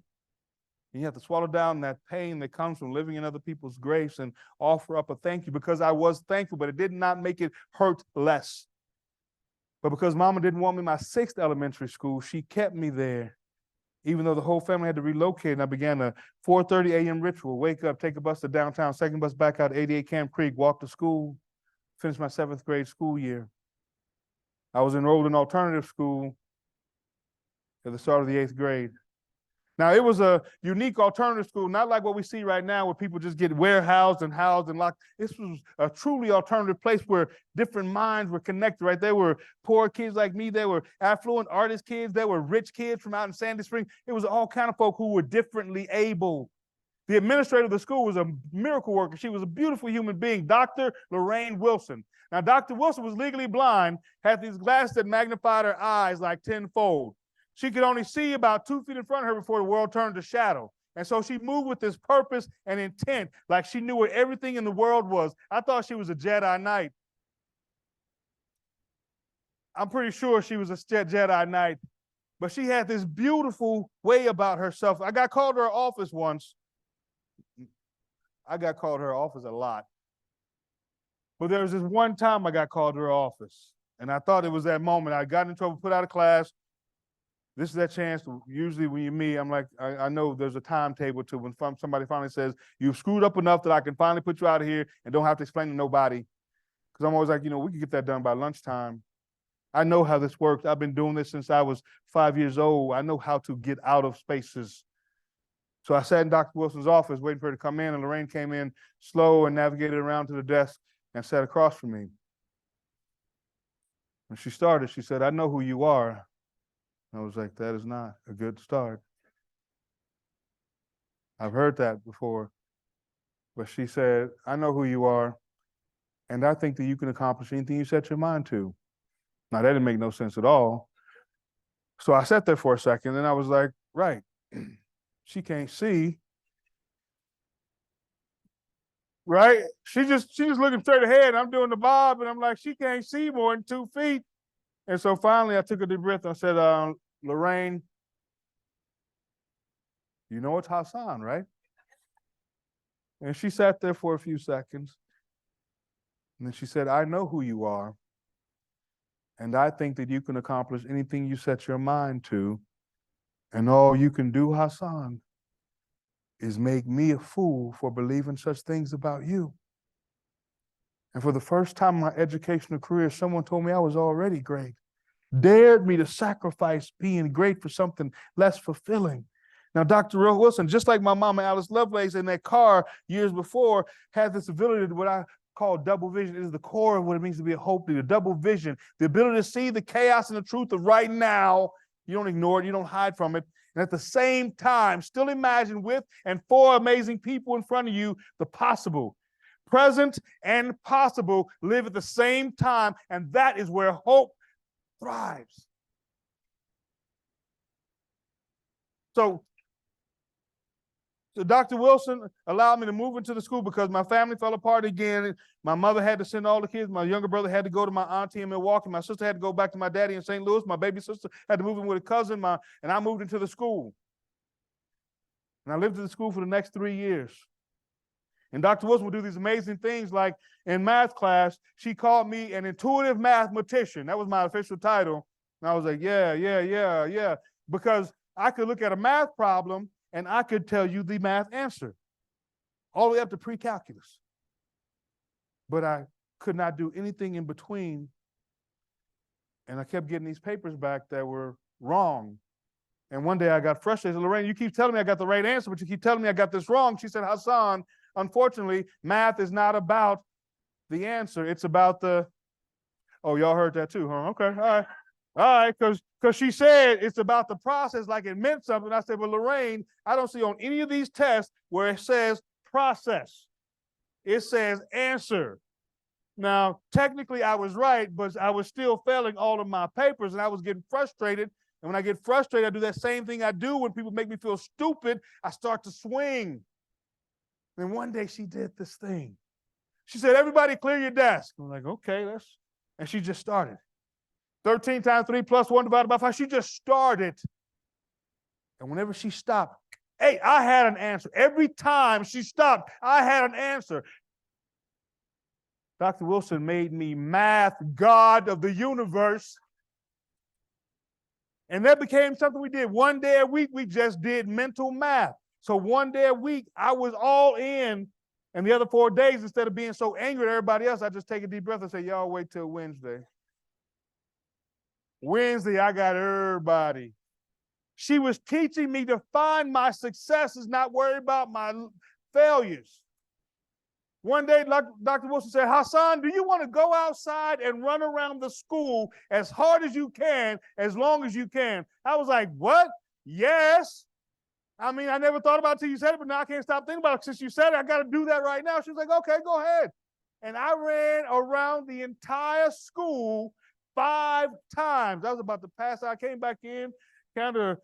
You have to swallow down that pain that comes from living in other people's grace and offer up a thank you, because I was thankful, but it did not make it hurt less. But because Mama didn't want me in my 6th elementary school, she kept me there, even though the whole family had to relocate. And I began a 4:30 a.m. ritual: wake up, take a bus to downtown, 2nd bus back out to 88 Camp Creek, walk to school, finish my 7th grade school year. I was enrolled in alternative school at the start of the 8th grade. Now, it was a unique alternative school, not like what we see right now where people just get warehoused and housed and locked. This was a truly alternative place where different minds were connected, right? There were poor kids like me. There were affluent artist kids. There were rich kids from out in Sandy Springs. It was all kind of folk who were differently able. The administrator of the school was a miracle worker. She was a beautiful human being, Dr. Lorraine Wilson. Now, Dr. Wilson was legally blind, had these glasses that magnified her eyes like tenfold. She could only see about 2 feet in front of her before the world turned to shadow. And so she moved with this purpose and intent, like she knew where everything in the world was. I thought she was a Jedi Knight. I'm pretty sure she was a Jedi Knight. But she had this beautiful way about herself. I got called to her office once. I got called to her office a lot. But there was this one time I got called to her office. And I thought it was that moment. I got in trouble, put out of class. This is that chance. Usually when you meet, I'm like, I know there's a timetable to when somebody finally says, you've screwed up enough that I can finally put you out of here and don't have to explain to nobody. Because I'm always like, we can get that done by lunchtime. I know how this works. I've been doing this since I was 5 years old. I know how to get out of spaces. So I sat in Dr. Wilson's office waiting for her to come in, and Lorraine came in slow and navigated around to the desk and sat across from me. When she started, she said, I know who you are. I was like, that is not a good start. I've heard that before. But she said, I know who you are, and I think that you can accomplish anything you set your mind to. Now, that didn't make no sense at all. So I sat there for a second, and I was like, right, she can't see. Right? She just looking straight ahead. I'm doing the bob, and I'm like, she can't see more than 2 feet. And so finally, I took a deep breath. And I said, Lorraine, you know it's Hasan, right? And she sat there for a few seconds. And then she said, I know who you are. And I think that you can accomplish anything you set your mind to. And all you can do, Hasan, is make me a fool for believing such things about you. And for the first time in my educational career, someone told me I was already great, dared me to sacrifice being great for something less fulfilling. Now, Dr. Wilson, just like my mama, Alice Lovelace, in that car years before, had this ability to what I call double vision. It is the core of what it means to be a H.O.P.E leader, double vision, the ability to see the chaos and the truth of right now. You don't ignore it, you don't hide from it. And at the same time, still imagine with and for amazing people in front of you the possible. Present and possible live at the same time, and that is where hope thrives. So Dr. Wilson allowed me to move into the school because my family fell apart again. My mother had to send all the kids. My younger brother had to go to my auntie in Milwaukee. My sister had to go back to my daddy in St. Louis. My baby sister had to move in with a cousin. And I moved into the school. And I lived in the school for the next 3 years. And Dr. Wilson would do these amazing things, like in math class, she called me an intuitive mathematician. That was my official title. And I was like, yeah. Because I could look at a math problem and I could tell you the math answer, all the way up to pre-calculus. But I could not do anything in between. And I kept getting these papers back that were wrong. And one day I got frustrated. I said, Lorraine, you keep telling me I got the right answer, but you keep telling me I got this wrong. She said, Hasan, unfortunately, math is not about the answer. It's about the, oh, y'all heard that too, huh? Okay, all right, because she said it's about the process, like it meant something. I said, well, Lorraine, I don't see on any of these tests where it says process. It says answer. Now, technically I was right, but I was still failing all of my papers and I was getting frustrated. And when I get frustrated, I do that same thing I do when people make me feel stupid. I start to swing. And one day she did this thing. She said, everybody clear your desk. I'm like, okay, and she just started. 13 times 3 plus 1 divided by 5. She just started. And whenever she stopped, hey, I had an answer. Every time she stopped, I had an answer. Dr. Wilson made me math god of the universe. And that became something we did. One day a week, we just did mental math. So one day a week, I was all in. And the other 4 days, instead of being so angry at everybody else, I just take a deep breath and say, y'all wait till Wednesday. Wednesday, I got everybody. She was teaching me to find my successes, not worry about my failures. One day, Dr. Wilson said, Hasan, do you want to go outside and run around the school as hard as you can, as long as you can? I was like, what? Yes. I mean, I never thought about it until you said it, but now I can't stop thinking about it. Since you said it, I got to do that right now. She was like, okay, go ahead. And I ran around the entire school 5 times. I was about to pass out. I came back in, kind of,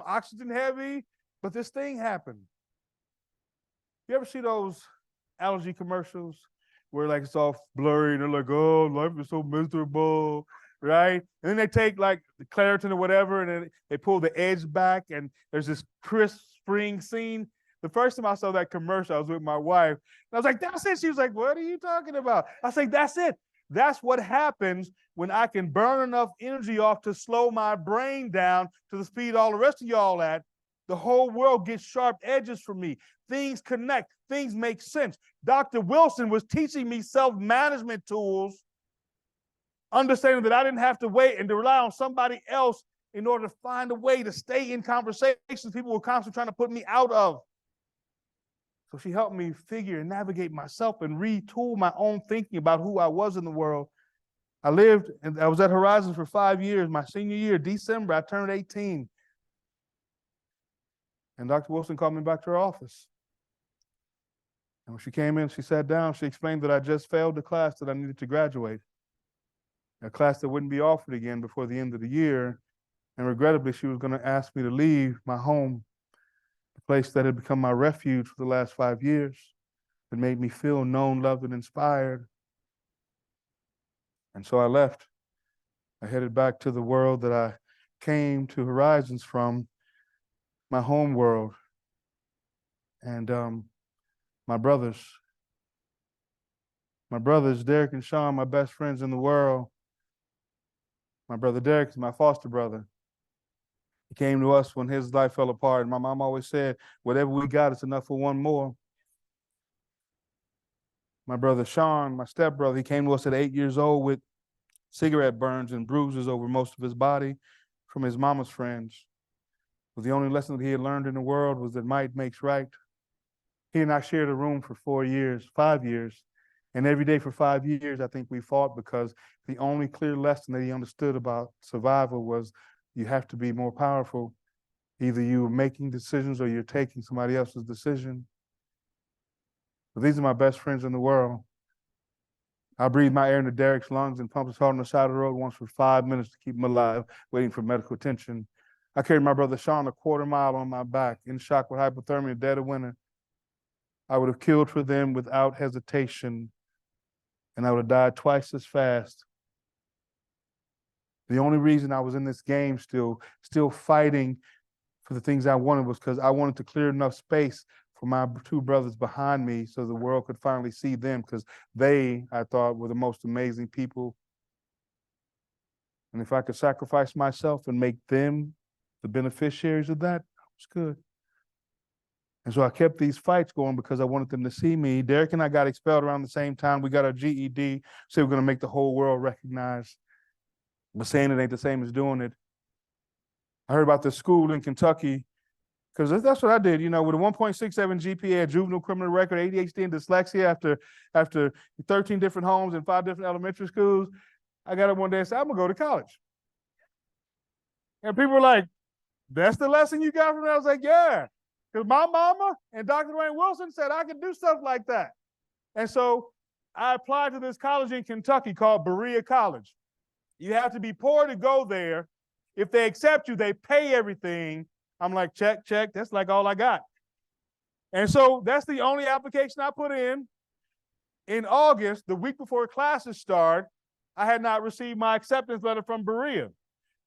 oxygen heavy, but this thing happened. You ever see those allergy commercials where like it's all blurry and they're like, oh, life is so miserable. right? And then they take like the Claritin or whatever, and then they pull the edge back, and there's this crisp spring scene. The first time I saw that commercial, I was with my wife, and I was like, that's it. She was like, what are you talking about? I was like, that's it. That's what happens when I can burn enough energy off to slow my brain down to the speed all the rest of y'all at. The whole world gets sharp edges for me. Things connect. Things make sense. Dr. Wilson was teaching me self-management tools, understanding that I didn't have to wait and to rely on somebody else in order to find a way to stay in conversations people were constantly trying to put me out of. So she helped me figure and navigate myself and retool my own thinking about who I was in the world. I was at Horizons for 5 years. My senior year, December, I turned 18. And Dr. Wilson called me back to her office. And when she came in, she sat down, she explained that I just failed the class that I needed to graduate, a class that wouldn't be offered again before the end of the year. And regrettably, she was going to ask me to leave my home, the place that had become my refuge for the last 5 years, that made me feel known, loved, and inspired. And so I left. I headed back to the world that I came to Horizons from, my home world. And my brothers, Derek and Sean, my best friends in the world. My brother Derek is my foster brother. He came to us when his life fell apart. And my mom always said, whatever we got, it's enough for one more. My brother Sean, my stepbrother, he came to us at 8 years old with cigarette burns and bruises over most of his body from his mama's friends. But the only lesson that he had learned in the world was that might makes right. He and I shared a room for 5 years. And every day for 5 years, I think we fought because the only clear lesson that he understood about survival was you have to be more powerful. Either you're making decisions or you're taking somebody else's decision. But these are my best friends in the world. I breathe my air into Derek's lungs and pump his heart on the side of the road once for 5 minutes to keep him alive, waiting for medical attention. I carried my brother Sean a quarter mile on my back, in shock with hypothermia, dead of winter. I would have killed for them without hesitation, and I would have died twice as fast. The only reason I was in this game still fighting for the things I wanted was because I wanted to clear enough space for my two brothers behind me so the world could finally see them, because they, I thought, were the most amazing people. And if I could sacrifice myself and make them the beneficiaries of that, was good. And so I kept these fights going because I wanted them to see me. Derek and I got expelled around the same time. We got our GED, so we're going to make the whole world recognize. But saying it ain't the same as doing it. I heard about this school in Kentucky, because that's what I did, with a 1.67 GPA, a juvenile criminal record, ADHD, and dyslexia after 13 different homes and 5 different elementary schools. I got up one day and said, I'm going to go to college. And people were like, that's the lesson you got from that? I was like, yeah. Because my mama and Dr. Dwayne Wilson said I could do stuff like that. And so I applied to this college in Kentucky called Berea College. You have to be poor to go there. If they accept you, they pay everything. I'm like, check. That's like all I got. And so that's the only application I put in. In August, the week before classes start, I had not received my acceptance letter from Berea.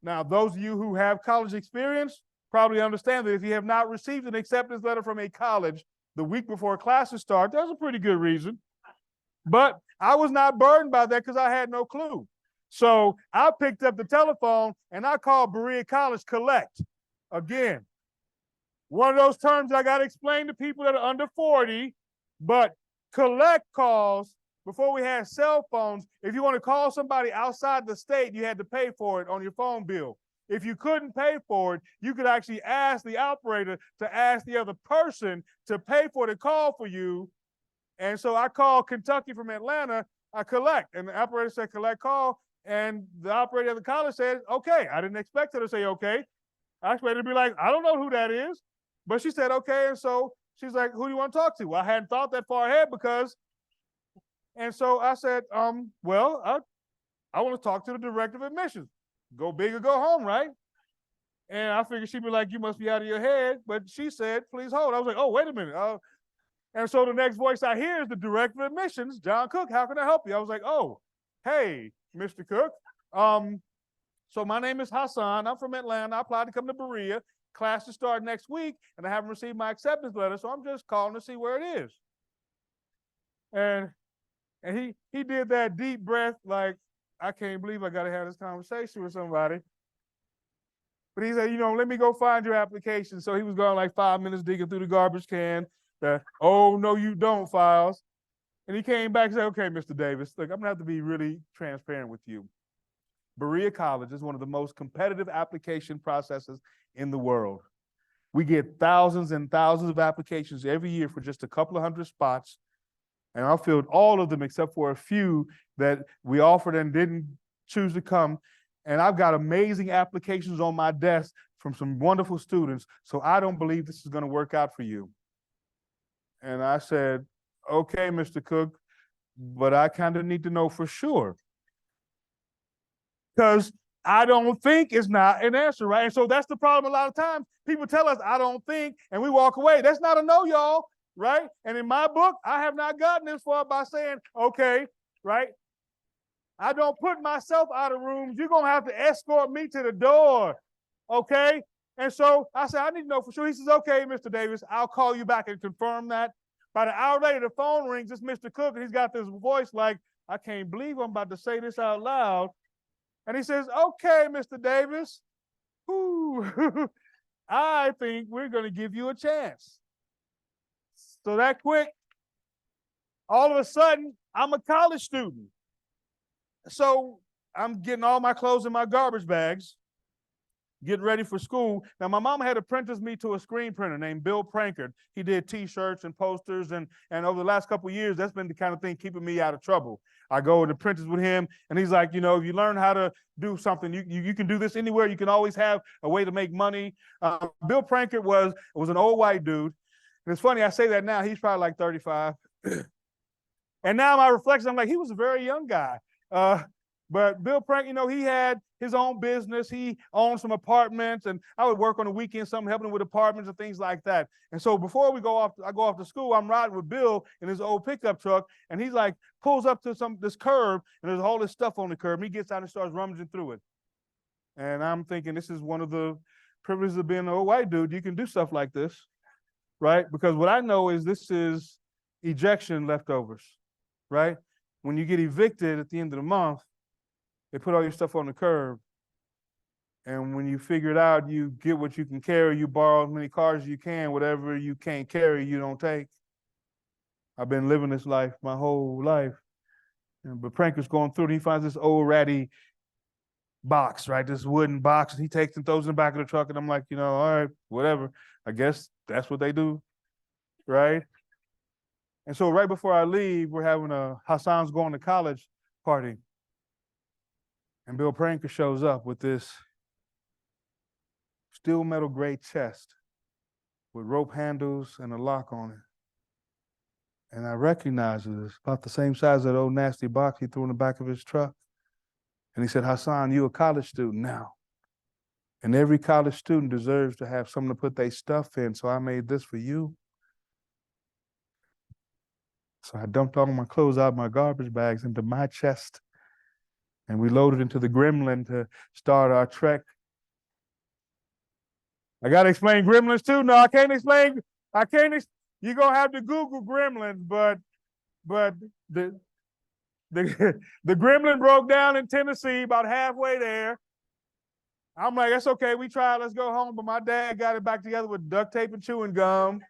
Now, those of you who have college experience probably understand that if you have not received an acceptance letter from a college the week before classes start, there's a pretty good reason. But I was not burdened by that because I had no clue. So I picked up the telephone and I called Berea College collect. Again, one of those terms I got to explain to people that are under 40, but collect calls, before we had cell phones, if you want to call somebody outside the state, you had to pay for it on your phone bill. If you couldn't pay for it, you could actually ask the operator to ask the other person to pay for the call for you. And so I called Kentucky from Atlanta, I collect, and the operator said collect call, and the operator at the college said, okay. I didn't expect her to say okay. I expected her to be like, I don't know who that is. But she said okay, and so she's like, who do you want to talk to? Well, I hadn't thought that far ahead and so I said, well, I want to talk to the director of admissions. Go big or go home, right? And I figured she'd be like, you must be out of your head. But she said, please hold. I was like, oh, wait a minute. And so the next voice I hear is the director of admissions, John Cook. How can I help you? I was like, oh, hey, Mr. Cook. So my name is Hasan. I'm from Atlanta. I applied to come to Berea. Classes start next week, and I haven't received my acceptance letter, so I'm just calling to see where it is. And he did that deep breath, like, I can't believe I got to have this conversation with somebody. But he said, let me go find your application. So he was gone like 5 minutes digging through the garbage can. Oh, no, you don't files. And he came back and said, okay, Mr. Davis, look, I'm going to have to be really transparent with you. Berea College is one of the most competitive application processes in the world. We get thousands and thousands of applications every year for just a couple of hundred spots. And I filled all of them except for a few that we offered and didn't choose to come. And I've got amazing applications on my desk from some wonderful students. So I don't believe this is going to work out for you. And I said, okay, Mr. Cook, but I kind of need to know for sure. Because I don't think is not an answer, right? And so that's the problem a lot of times. People tell us, I don't think, and we walk away. That's not a no, y'all, right? And in my book, I have not gotten this far by saying, okay, right? I don't put myself out of rooms. You're going to have to escort me to the door, okay? And so I said, I need to know for sure. He says, okay, Mr. Davis, I'll call you back and confirm that. About an hour later, the phone rings. It's Mr. Cook, and he's got this voice like, I can't believe I'm about to say this out loud. And he says, okay, Mr. Davis, I think we're going to give you a chance. So that quick, all of a sudden, I'm a college student. So I'm getting all my clothes in my garbage bags, getting ready for school. Now, my mom had apprenticed me to a screen printer named Bill Prankard. He did T-shirts and posters, and over the last couple of years, that's been the kind of thing keeping me out of trouble. I go and apprentice with him, and he's like, if you learn how to do something, you can do this anywhere. You can always have a way to make money. Bill Prankard was an old white dude. And it's funny, I say that now, he's probably like 35. And now my reflection, I'm like, he was a very young guy. But Bill Prank, he had his own business. He owned some apartments, and I would work on the weekend, helping him with apartments and things like that. And so before I go off to school, I'm riding with Bill in his old pickup truck, and he's like, pulls up to this curb, and there's all this stuff on the curb. And he gets out and starts rummaging through it. And I'm thinking, this is one of the privileges of being an old white dude. You can do stuff like this, right? Because what I know is this is ejection leftovers, right? When you get evicted at the end of the month, they put all your stuff on the curb. And when you figure it out, you get what you can carry, you borrow as many cars as you can, whatever you can't carry, you don't take. I've been living this life my whole life. But Prank was going through, and he finds this old ratty box, right? This wooden box, and he takes and throws it in the back of the truck, and I'm like, all right, whatever. I guess that's what they do, right? And so right before I leave, we're having a Hassan's going to college party. And Bill Pranker shows up with this steel metal gray chest with rope handles and a lock on it. And I recognize it. It's about the same size as that old nasty box he threw in the back of his truck. And he said, Hassan, you a college student now. And every college student deserves to have something to put their stuff in, so I made this for you. So I dumped all my clothes out of my garbage bags into my chest. And we loaded into the Gremlin to start our trek. I got to explain Gremlins too? No, I can't explain. You're going to have to Google Gremlins, but the Gremlin broke down in Tennessee about halfway there. I'm like, that's okay. We tried. Let's go home. But my dad got it back together with duct tape and chewing gum.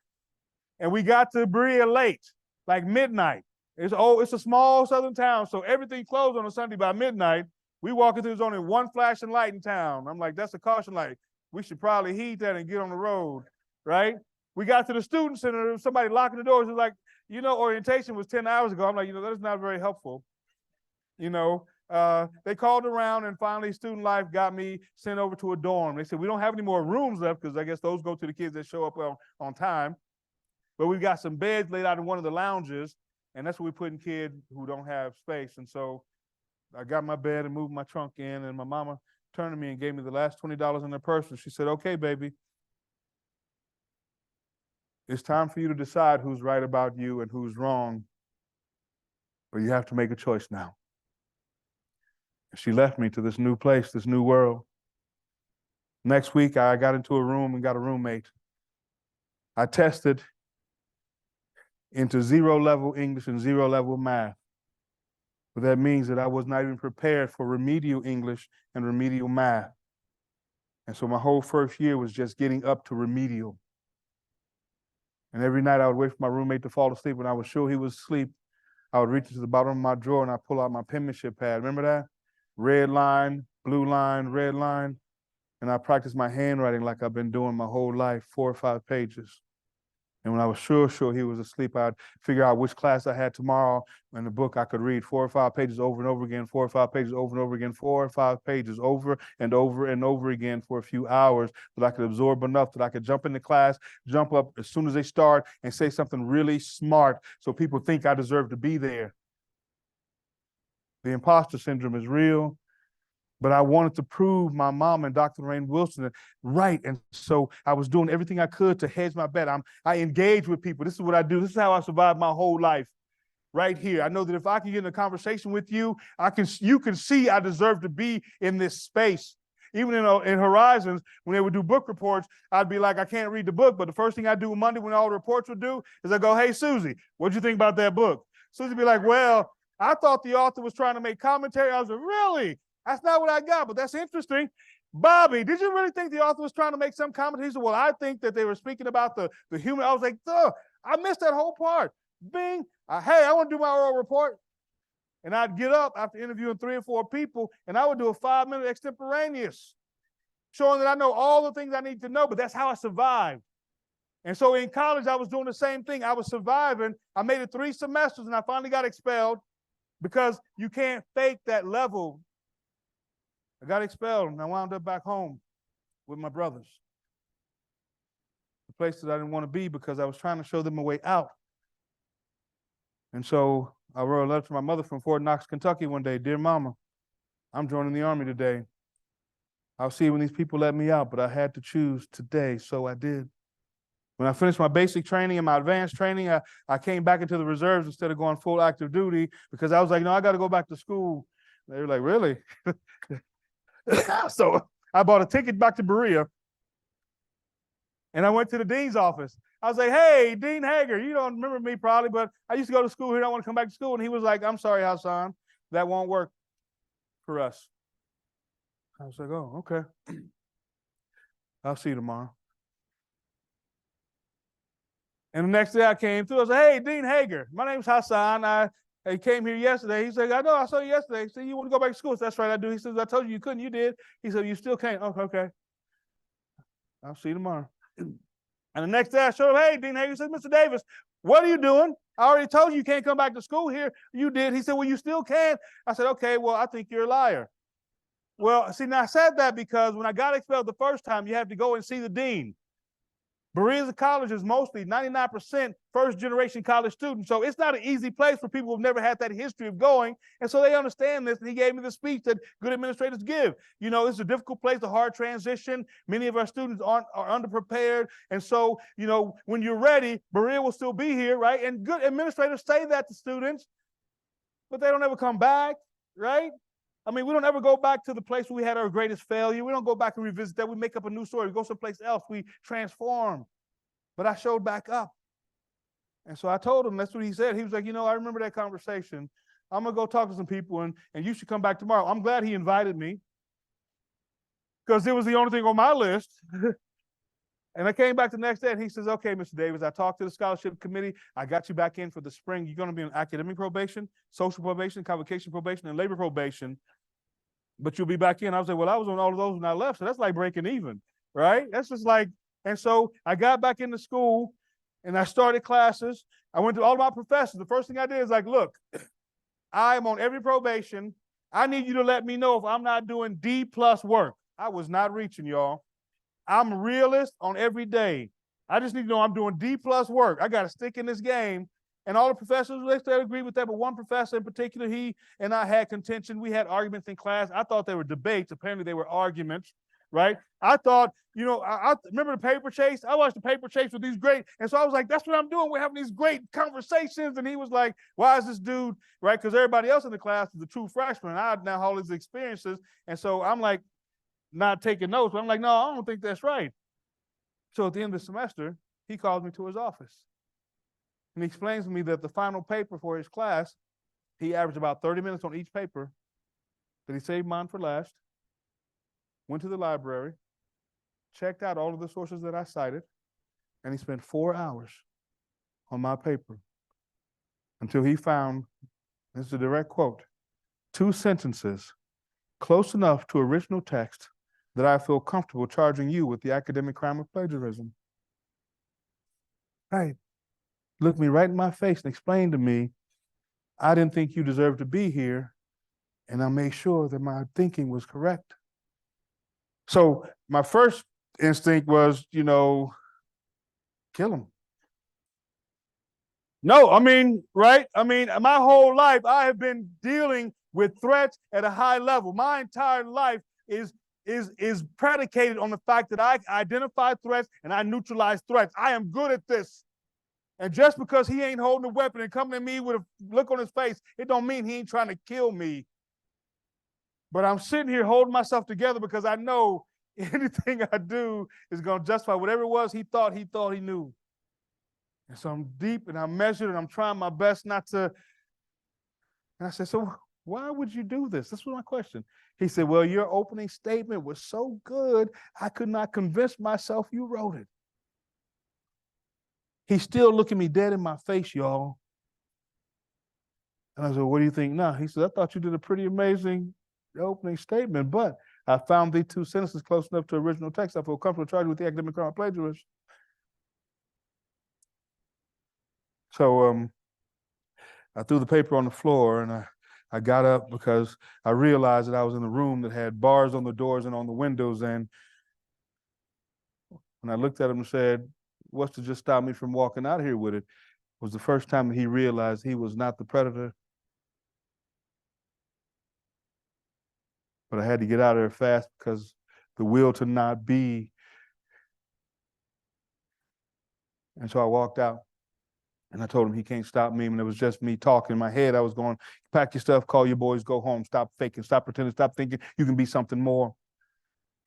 And we got to Berea late, like midnight. It's a small southern town, so everything closed on a Sunday by midnight. We walk into, there's only one flashing light in town. I'm like, that's a caution light. We should probably heed that and get on the road, right? We got to the student center, there was somebody locking the doors. It was like, orientation was 10 hours ago. I'm like, that's not very helpful. They called around, and finally Student Life got me sent over to a dorm. They said, we don't have any more rooms left, because I guess those go to the kids that show up on time. But we've got some beds laid out in one of the lounges, and that's where we put in kids who don't have space. And so I got my bed and moved my trunk in, and my mama turned to me and gave me the last $20 in her purse. And she said, okay, baby, it's time for you to decide who's right about you and who's wrong, but you have to make a choice now. She left me to this new place, this new world. Next week, I got into a room and got a roommate. I tested into 0 level English and 0 level math. But that means that I was not even prepared for remedial English and remedial math. And so my whole first year was just getting up to remedial. And every night I would wait for my roommate to fall asleep. When I was sure he was asleep, I would reach into the bottom of my drawer and I pull out my penmanship pad. Remember that? Red line, blue line, red line. And I practiced my handwriting like I've been doing my whole life, 4 or 5 pages. And when I was sure he was asleep, I'd figure out which class I had tomorrow in the book I could read 4 or 5 pages over and over again, 4 or 5 pages over and over again, 4 or 5 pages over and over and over again for a few hours that I could absorb enough that I could jump into class, jump up as soon as they start and say something really smart so people think I deserve to be there. The imposter syndrome is real. But I wanted to prove my mom and Dr. Lorraine Wilson right. And so I was doing everything I could to hedge my bet. I engage with people. This is what I do. This is how I survived my whole life right here. I know that if I can get in a conversation with you, you can see I deserve to be in this space. Even in Horizons, when they would do book reports, I'd be like, I can't read the book. But the first thing I do Monday when all the reports would do is I go, hey, Susie, what'd you think about that book? Susie would be like, well, I thought the author was trying to make commentary. I was like, really? That's not what I got, but that's interesting. Bobby, did you really think the author was trying to make some commentary? He said, well, I think that they were speaking about the human. I was like, duh, I missed that whole part. Bing, hey, I want to do my oral report. And I'd get up after interviewing 3 or 4 people, and I would do a 5-minute extemporaneous, showing that I know all the things I need to know, but that's how I survived. And so in college, I was doing the same thing. I was surviving. I made it 3 semesters, and I finally got expelled because you can't fake that level. I got expelled, and I wound up back home with my brothers. The place that I didn't want to be because I was trying to show them a way out. And so I wrote a letter to my mother from Fort Knox, Kentucky one day. Dear Mama, I'm joining the Army today. I'll see you when these people let me out, but I had to choose today, so I did. When I finished my basic training and my advanced training, I came back into the reserves instead of going full active duty because I was like, no, I got to go back to school. They were like, really? So I bought a ticket back to Berea, and I went to the dean's office. I was like, hey, Dean Hager, you don't remember me probably, but I used to go to school here. I want to come back to school. And he was like, I'm sorry, Hasan, that won't work for us. I was like, oh, okay. I'll see you tomorrow. And the next day I came through. I was like, hey, Dean Hager, my name's Hasan. I came here yesterday. He said, I know, I saw you yesterday. He said, you want to go back to school? I said, that's right, I do. He says, I told you couldn't. You did. He said, you still can't. Oh, okay. I'll see you tomorrow. And the next day I showed him, hey, Dean Hager. He said, Mr. Davis, what are you doing? I already told you can't come back to school here. You did. He said, well, you still can. I said, okay, well, I think you're a liar. Well, see, now I said that because when I got expelled the first time, you have to go and see the dean. Berea's college is mostly 99% first-generation college students. So it's not an easy place for people who've never had that history of going. And so they understand this. And he gave me the speech that good administrators give. You know, it's a difficult place, a hard transition. Many of our students are underprepared. And so, you know, when you're ready, Berea will still be here, right? And good administrators say that to students, but they don't ever come back, right? I mean, we don't ever go back to the place where we had our greatest failure. We don't go back and revisit that. We make up a new story. We go someplace else. We transform. But I showed back up. And so I told him, that's what he said. He was like, you know, I remember that conversation. I'm going to go talk to some people, and you should come back tomorrow. I'm glad he invited me because it was the only thing on my list. And I came back the next day, and he says, okay, Mr. Davis, I talked to the scholarship committee. I got you back in for the spring. You're going to be on academic probation, social probation, convocation probation, and labor probation. But you'll be back in. I was like, well, I was on all of those when I left. So that's like breaking even, right? That's just like, and so I got back into school, and I started classes. I went to all of my professors. The first thing I did is like, look, I'm on every probation. I need you to let me know if I'm not doing D+ work. I was not reaching, y'all. I'm a realist on every day. I just need to know I'm doing D+ work. I got to stick in this game. And all the professors, they agree with that, but one professor in particular, he and I had contention. We had arguments in class. I thought they were debates. Apparently they were arguments, right? I thought, I remember the paper chase. I watched the paper chase with these great, and so I was like, that's what I'm doing. We're having these great conversations, and he was like, why is this dude, right? Because everybody else in the class is a true freshman. I had now all his experiences, and so I'm like, not taking notes, but I'm like, no, I don't think that's right. So at the end of the semester, he calls me to his office, and he explains to me that the final paper for his class, he averaged about 30 minutes on each paper, that he saved mine for last, went to the library, checked out all of the sources that I cited, and he spent 4 hours on my paper until he found, this is a direct quote, 2 sentences close enough to original text that I feel comfortable charging you with the academic crime of plagiarism. Right. Looked me right in my face and explained to me, I didn't think you deserved to be here, and I made sure that my thinking was correct. So my first instinct was, kill him. No, right? My whole life I have been dealing with threats at a high level. My entire life is predicated on the fact that I identify threats and I neutralize threats. I am good at this. And just because he ain't holding a weapon and coming at me with a look on his face, it don't mean he ain't trying to kill me. But I'm sitting here holding myself together because I know anything I do is going to justify whatever it was he thought he knew. And so I'm deep and I'm measured and I'm trying my best not to. And I said, so why would you do this? This was my question. He said, well, your opening statement was so good, I could not convince myself you wrote it. He's still looking me dead in my face, y'all. And I said, what do you think now? He said, I thought you did a pretty amazing opening statement, but I found these 2 sentences close enough to original text. I feel comfortable charging with the academic crime of plagiarism. So I threw the paper on the floor and I got up because I realized that I was in a room that had bars on the doors and on the windows. And when I looked at him and said, what's to just stop me from walking out of here with it, was the first time that he realized he was not the predator. But I had to get out of there fast because the will to not be. And so I walked out and I told him he can't stop me. And it was just me talking in my head. I was going, pack your stuff, call your boys, go home, stop faking, stop pretending, stop thinking you can be something more.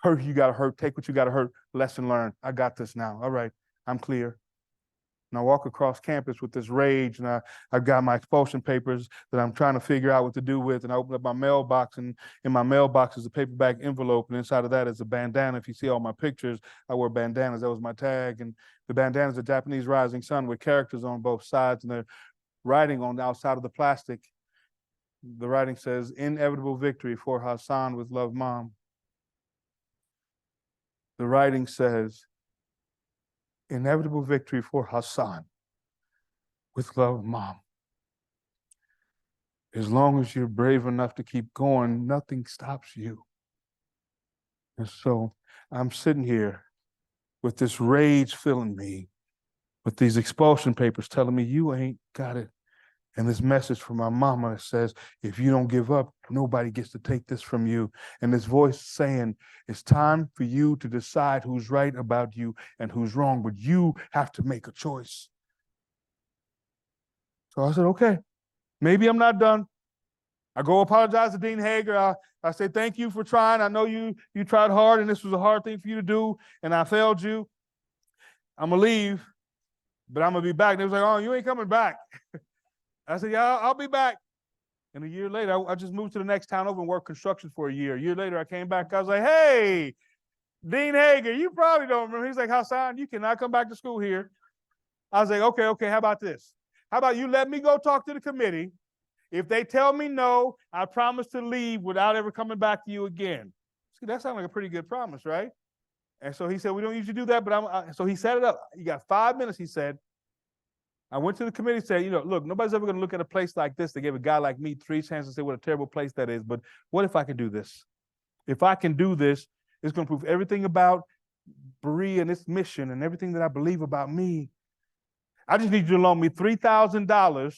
Hurt you got to hurt, take what you got to hurt, lesson learned. I got this now. All right, I'm clear. And I walk across campus with this rage, and I've got my expulsion papers that I'm trying to figure out what to do with. And I open up my mailbox, and in my mailbox is a paperback envelope, and inside of that is a bandana. If you see all my pictures, I wore bandanas. That was my tag. And the bandana is a Japanese rising sun with characters on both sides, and they're writing on the outside of the plastic. The writing says, "Inevitable victory for Hasan with love, Mom." The writing says, "Inevitable victory for Hasan with love, Mom." As long as you're brave enough to keep going, nothing stops you. And so I'm sitting here with this rage filling me, with these expulsion papers telling me you ain't got it. And this message from my mama that says, if you don't give up, nobody gets to take this from you. And this voice saying, it's time for you to decide who's right about you and who's wrong, but you have to make a choice. So I said, okay, maybe I'm not done. I go apologize to Dean Hager. I say, thank you for trying. I know you tried hard and this was a hard thing for you to do and I failed you. I'm gonna leave, but I'm gonna be back. And they was like, oh, you ain't coming back. I said, yeah, I'll be back. And a year later, I just moved to the next town over and worked construction for a year. A year later, I came back. I was like, hey, Dean Hager, you probably don't remember. He's like, Hasan, you cannot come back to school here. I was like, okay, how about this? How about you let me go talk to the committee? If they tell me no, I promise to leave without ever coming back to you again. See, that sounds like a pretty good promise, right? And so he said, we don't usually do that, but so he set it up. You got 5 minutes, he said. I went to the committee and said, look, nobody's ever going to look at a place like this. They gave a guy like me 3 chances to say what a terrible place that is. But what if I can do this? If I can do this, it's going to prove everything about Berea and its mission and everything that I believe about me. I just need you to loan me $3,000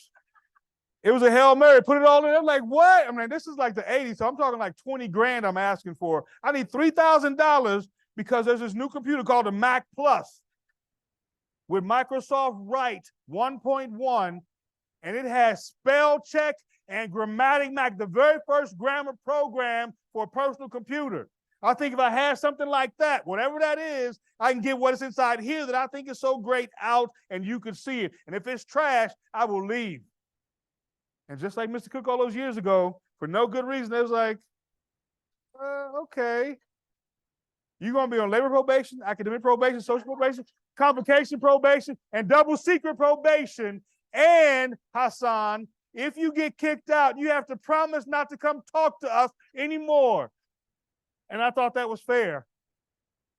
It was a Hail Mary, put it all in. I'm like, what? I mean, this is like the 80s, so I'm talking like 20 grand I'm asking for. I need $3,000 because there's this new computer called the Mac Plus with Microsoft Write 1.1, and it has spell check and Grammatic Mac, the very first grammar program for a personal computer. I think if I had something like that, whatever that is, I can get what is inside here that I think is so great out and you can see it. And if it's trash, I will leave. And just like Mr. Cook all those years ago, for no good reason, they was like, okay. You're going to be on labor probation, academic probation, social probation, convocation probation, and double secret probation. And Hasan, if you get kicked out, you have to promise not to come talk to us anymore. And I thought that was fair.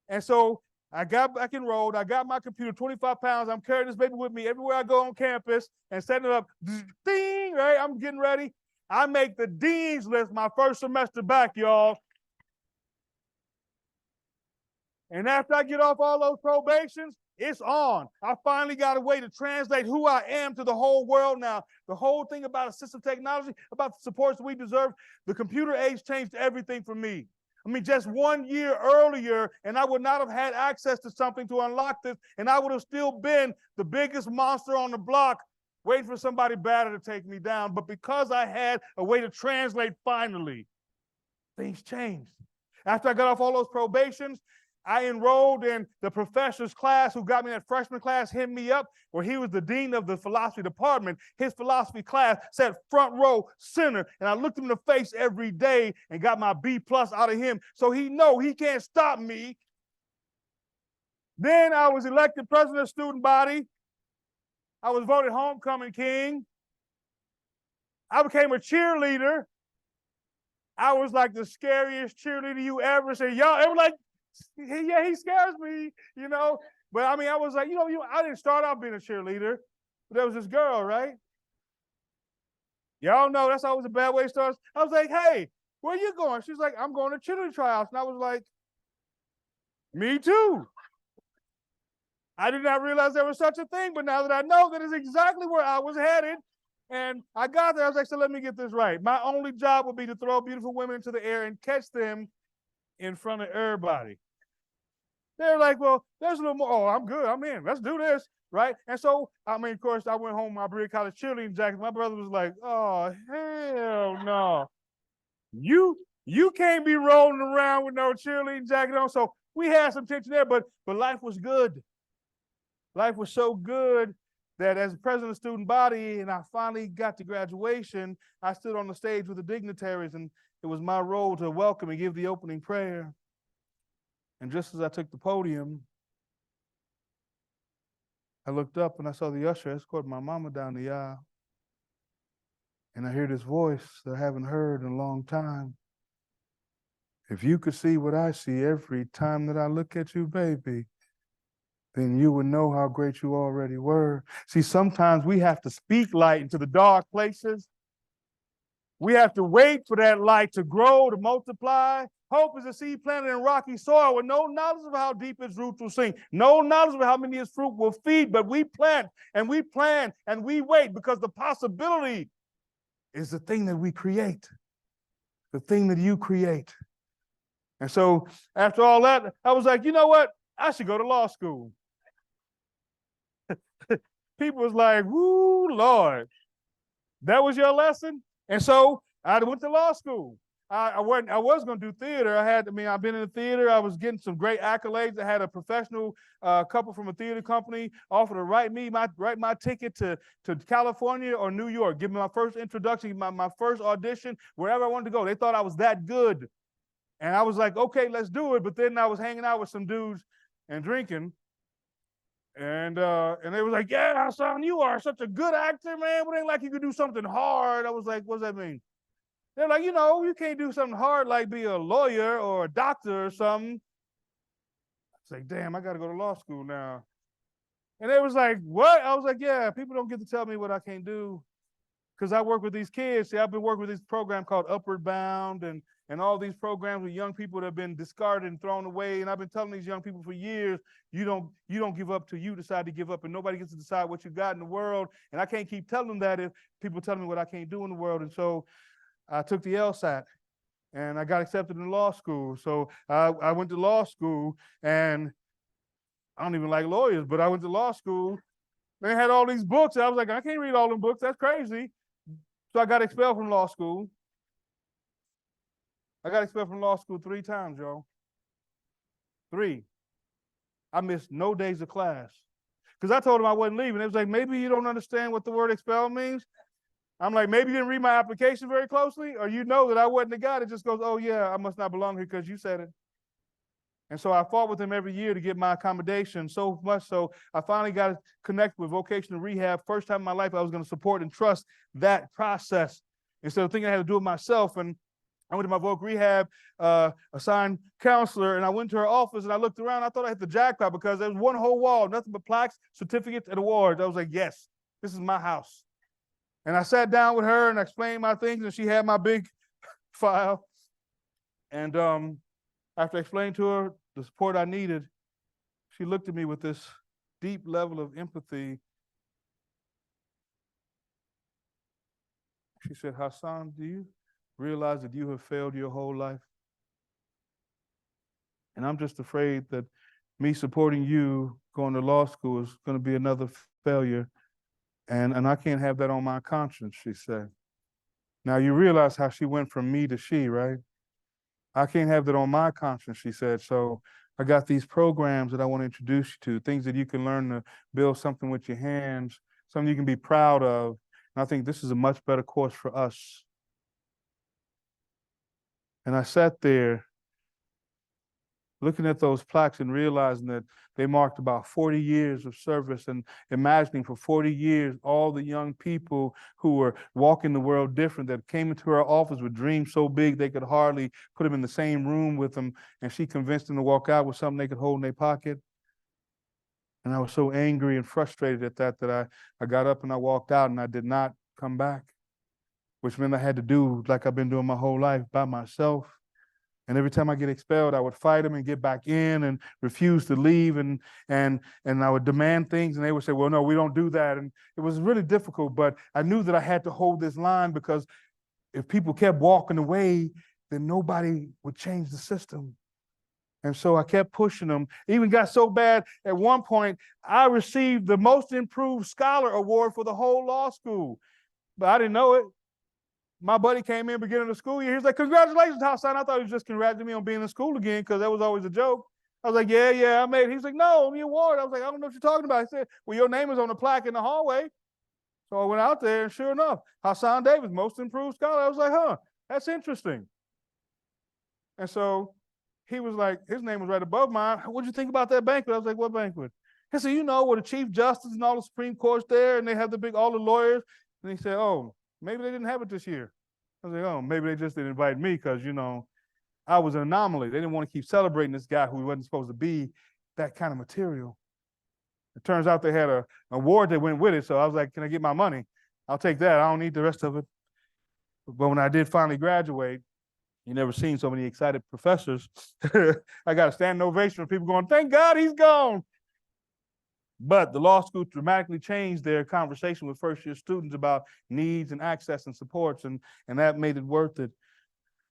And so I got back enrolled. I got my computer, 25 pounds. I'm carrying this baby with me everywhere I go on campus and setting it up. Ding, right? I'm getting ready. I make the dean's list my first semester back, y'all. And after I get off all those probations, it's on. I finally got a way to translate who I am to the whole world now. The whole thing about assistive technology, about the supports we deserve, the computer age changed everything for me. I mean, just 1 year earlier, and I would not have had access to something to unlock this, and I would have still been the biggest monster on the block, waiting for somebody better to take me down. But because I had a way to translate finally, things changed. After I got off all those probations, I enrolled in the professor's class who got me that freshman class, hit me up, where he was the dean of the philosophy department. His philosophy class sat front row center, and I looked him in the face every day and got my B+ out of him. So he know he can't stop me. Then I was elected president of student body. I was voted homecoming king. I became a cheerleader. I was like the scariest cheerleader you ever see. Y'all ever like, yeah, he scares me, you know. But I mean, I was like, I didn't start out being a cheerleader, but there was this girl, right? Y'all know that's always a bad way to start. I was like, hey, where you going? She's like, I'm going to cheerleading tryouts. And I was like, me too. I did not realize there was such a thing, but now that I know, that is exactly where I was headed. And I got there, I was like, so let me get this right. My only job would be to throw beautiful women into the air and catch them in front of everybody. They're like, well, there's a little more. Oh, I'm good. I'm in. Let's do this, right? And so, I mean, of course, I went home, my Berea College cheerleading jacket. My brother was like, oh, hell no. You can't be rolling around with no cheerleading jacket on. So we had some tension there, but life was good. Life was so good that as president of student body, and I finally got to graduation, I stood on the stage with the dignitaries, and it was my role to welcome and give the opening prayer. And just as I took the podium, I looked up and I saw the usher escort my mama down the aisle. And I hear this voice that I haven't heard in a long time. If you could see what I see every time that I look at you, baby, then you would know how great you already were. See, sometimes we have to speak light into the dark places. We have to wait for that light to grow, to multiply. Hope is a seed planted in rocky soil with no knowledge of how deep its roots will sink, no knowledge of how many its fruit will feed, but we plant and we plan and we wait because the possibility is the thing that we create, the thing that you create. And so after all that, I was like, you know what? I should go to law school. People was like, woo, Lord, that was your lesson? And so I went to law school. I was going to do theater. I've been in the theater. I was getting some great accolades. I had a professional couple from a theater company offer to write my ticket to California or New York, give me my first introduction, my first audition, wherever I wanted to go. They thought I was that good. And I was like, okay, let's do it. But then I was hanging out with some dudes and drinking. And they was like, yeah, Hasan, you are such a good actor, man. It ain't like you could do something hard. I was like, what does that mean? They're like, you can't do something hard like be a lawyer or a doctor or something. I was like, damn, I got to go to law school now. And they was like, what? I was like, yeah, people don't get to tell me what I can't do because I work with these kids. See, I've been working with this program called Upward Bound and all these programs with young people that have been discarded and thrown away. And I've been telling these young people for years, you don't give up till you decide to give up, and nobody gets to decide what you got in the world. And I can't keep telling them that if people tell me what I can't do in the world. And so I took the LSAT and I got accepted in law school. So I went to law school, and I don't even like lawyers, but I went to law school. They had all these books. I was like, I can't read all them books. That's crazy. So I got expelled from law school. I got expelled from law school 3 times, y'all. 3. I missed no days of class. Because I told them I wasn't leaving. It was like, maybe you don't understand what the word expel means. I'm like, maybe you didn't read my application very closely, or you know that I wasn't the guy that just goes, oh yeah, I must not belong here because you said it. And so I fought with him every year to get my accommodation, so much so I finally got to connect with vocational rehab. First time in my life I was going to support and trust that process instead of thinking I had to do it myself. And I went to my voc rehab assigned counselor, and I went to her office and I looked around. I thought I hit the jackpot because there was one whole wall, nothing but plaques, certificates, and awards. I was like, yes, this is my house. And I sat down with her and I explained my things, and she had my big file. And after I explained to her the support I needed, she looked at me with this deep level of empathy. She said, Hasan, do you realize that you have failed your whole life? And I'm just afraid that me supporting you going to law school is going to be another failure. And I can't have that on my conscience, she said. Now you realize how she went from me to she, right? I can't have that on my conscience, she said. So I got these programs that I want to introduce you to, things that you can learn to build something with your hands, something you can be proud of. And I think this is a much better course for us. And I sat there looking at those plaques and realizing that they marked about 40 years of service, and imagining for 40 years all the young people who were walking the world different that came into her office with dreams so big they could hardly put them in the same room with them, and she convinced them to walk out with something they could hold in their pocket. And I was so angry and frustrated at that I got up and I walked out, and I did not come back, which meant I had to do like I've been doing my whole life by myself. And every time I get expelled, I would fight them and get back in and refuse to leave. And I would demand things, and they would say, well, no, we don't do that. And it was really difficult, but I knew that I had to hold this line, because if people kept walking away, then nobody would change the system. And so I kept pushing them. It even got so bad, at one point, I received the Most Improved Scholar Award for the whole law school. But I didn't know it. My buddy came in beginning of the school year. He was like, congratulations, Hasan. I thought he was just congratulating me on being in school again, because that was always a joke. I was like, yeah, I made it. He was like, no, the award. I was like, I don't know what you're talking about. He said, well, your name is on the plaque in the hallway. So I went out there, and sure enough, Hasan Davis, Most Improved Scholar. I was like, huh, that's interesting. And so he was like, his name was right above mine. What'd you think about that banquet? I was like, what banquet? He said, you know, where the Chief Justice and all the Supreme Court's there, and they have all the lawyers. And he said, oh, maybe they didn't have it this year. I was like, oh, maybe they just didn't invite me because, I was an anomaly. They didn't want to keep celebrating this guy who wasn't supposed to be that kind of material. It turns out they had an award that went with it. So I was like, can I get my money? I'll take that. I don't need the rest of it. But when I did finally graduate, you never seen so many excited professors. I got a standing ovation from people going, thank God he's gone. But the law school dramatically changed their conversation with first-year students about needs and access and supports, and that made it worth it.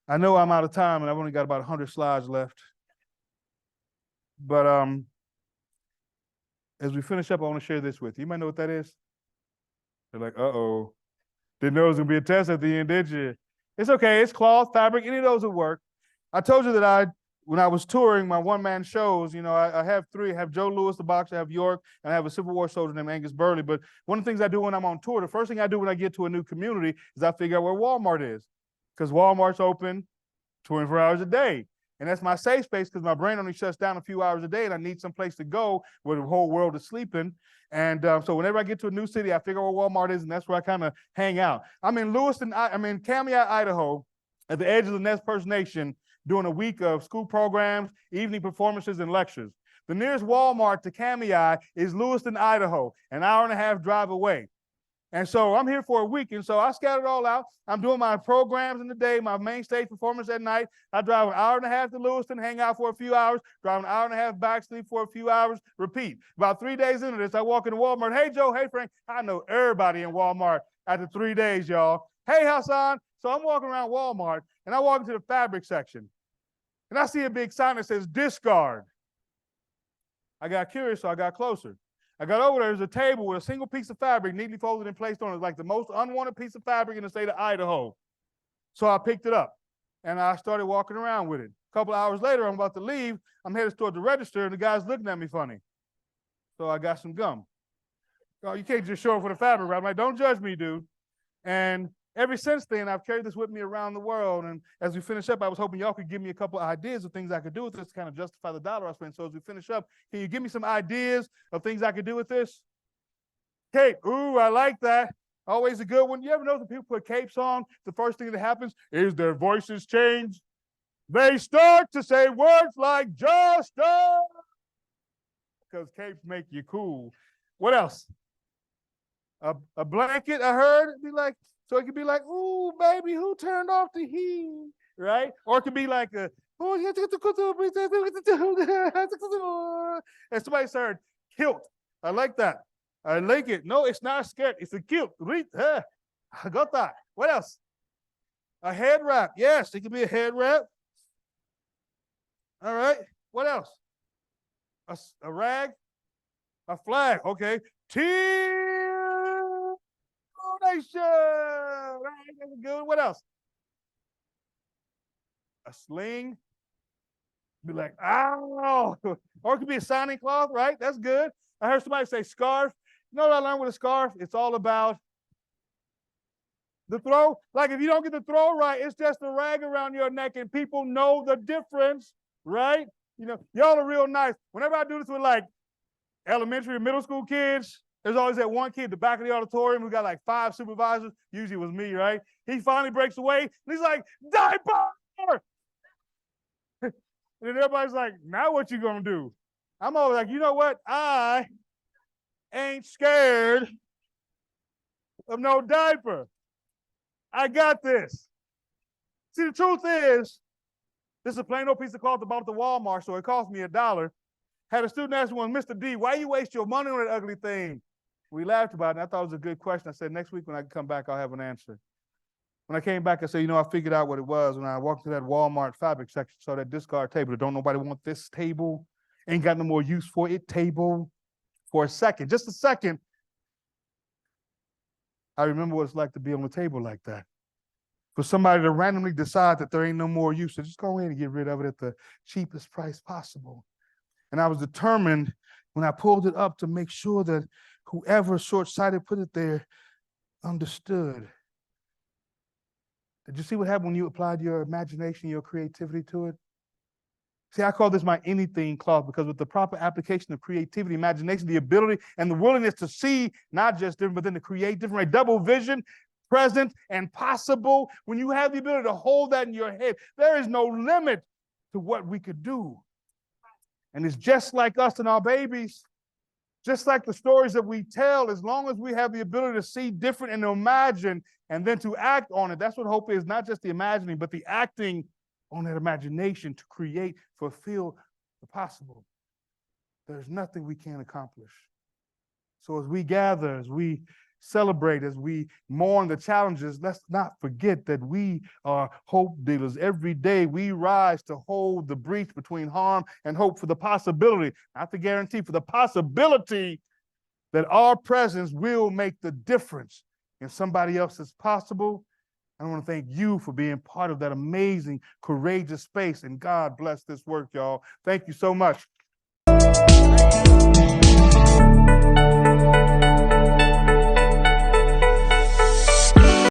I know I'm out of time, and I've only got about 100 slides left. But as we finish up, I want to share this with you. You might know what that is. They're like, uh-oh. Didn't know it was going to be a test at the end, did you? It's okay. It's cloth, fabric, any of those will work. I told you that when I was touring my one-man shows, I have 3. I have Joe Louis, the boxer, I have York, and I have a Civil War soldier named Angus Burley. But one of the things I do when I'm on tour, the first thing I do when I get to a new community is I figure out where Walmart is, because Walmart's open 24 hours a day. And that's my safe space, because my brain only shuts down a few hours a day, and I need some place to go where the whole world is sleeping. And so whenever I get to a new city, I figure out where Walmart is, and that's where I kind of hang out. I'm in Kamiah, Idaho, at the edge of the Nez Perce Nation, doing a week of school programs, evening performances, and lectures. The nearest Walmart to Kamiah is Lewiston, Idaho, an hour and a half drive away. And so I'm here for a week. And so I scattered all out. I'm doing my programs in the day, my main stage performance at night. I drive an hour and a half to Lewiston, hang out for a few hours, drive an hour and a half back, sleep for a few hours, repeat. About 3 days into this, I walk into Walmart. Hey, Joe. Hey, Frank. I know everybody in Walmart after 3 days, y'all. Hey, Hasan. So I'm walking around Walmart, and I walk into the fabric section. And I see a big sign that says discard. I got curious, so I got closer. I got over there, there's a table with a single piece of fabric neatly folded and placed on it, like the most unwanted piece of fabric in the state of Idaho. So I picked it up, and I started walking around with it. A couple of hours later, I'm about to leave. I'm headed toward the register, and the guy's looking at me funny. So I got some gum. Oh, you can't just show up for the fabric, right? I'm like, don't judge me, dude. And ever since then, I've carried this with me around the world. And as we finish up, I was hoping y'all could give me a couple of ideas of things I could do with this to kind of justify the dollar I spent. So as we finish up, can you give me some ideas of things I could do with this? Cape. Ooh, I like that. Always a good one. You ever notice when people put capes on, the first thing that happens is their voices change? They start to say words like justice, because capes make you cool. What else? A blanket, I heard. It'd be like, so it could be like, ooh, baby, who turned off the heat? Right? Or it could be like and somebody said kilt. I like that. I like it. No, it's not a skirt. It's a kilt. I got that. What else? A head wrap. Yes, it could be a head wrap. All right. What else? A rag. A flag. Okay. Nation. Right, that's good. What else? A sling. Be like, ow. Or it could be a signing cloth, right? That's good. I heard somebody say scarf. You know what I learned with a scarf? It's all about the throw. Like if you don't get the throw right, it's just a rag around your neck and people know the difference, right? You know, y'all are real nice. Whenever I do this with like elementary and middle school kids, there's always that one kid at the back of the auditorium who got like 5 supervisors. Usually it was me, right? He finally breaks away and he's like, diaper! And then everybody's like, now what you gonna do? I'm always like, you know what? I ain't scared of no diaper. I got this. See, the truth is, this is a plain old piece of cloth about the Walmart, so it cost me $1. Had a student ask one, Mr. D, why you waste your money on that ugly thing? We laughed about it, and I thought it was a good question. I said, next week when I come back, I'll have an answer. When I came back, I said, you know, I figured out what it was. When I walked to that Walmart fabric section, saw that discard table. Don't nobody want this table. Ain't got no more use for it table. For a second, just a second, I remember what it's like to be on a table like that. For somebody to randomly decide that there ain't no more use, so just go in and get rid of it at the cheapest price possible. And I was determined when I pulled it up to make sure that whoever short-sighted put it there understood. Did you see what happened when you applied your imagination, your creativity to it? See, I call this my anything cloth because with the proper application of creativity, imagination, the ability and the willingness to see not just different, but then to create different, right? Double vision, present and possible. When you have the ability to hold that in your head, there is no limit to what we could do. And it's just like us and our babies, just like the stories that we tell, as long as we have the ability to see different and to imagine and then to act on it. That's what hope is, not just the imagining, but the acting on that imagination to create, fulfill the possible. There's nothing we can't accomplish. So as we gather, as we celebrate, as we mourn the challenges, let's not forget that we are hope dealers. Every day we rise to hold the breach between harm and hope for the possibility, not the guarantee, for the possibility that our presence will make the difference in somebody else's possible. I want to thank you for being part of that amazing, courageous space, and God bless this work, y'all. Thank you so much.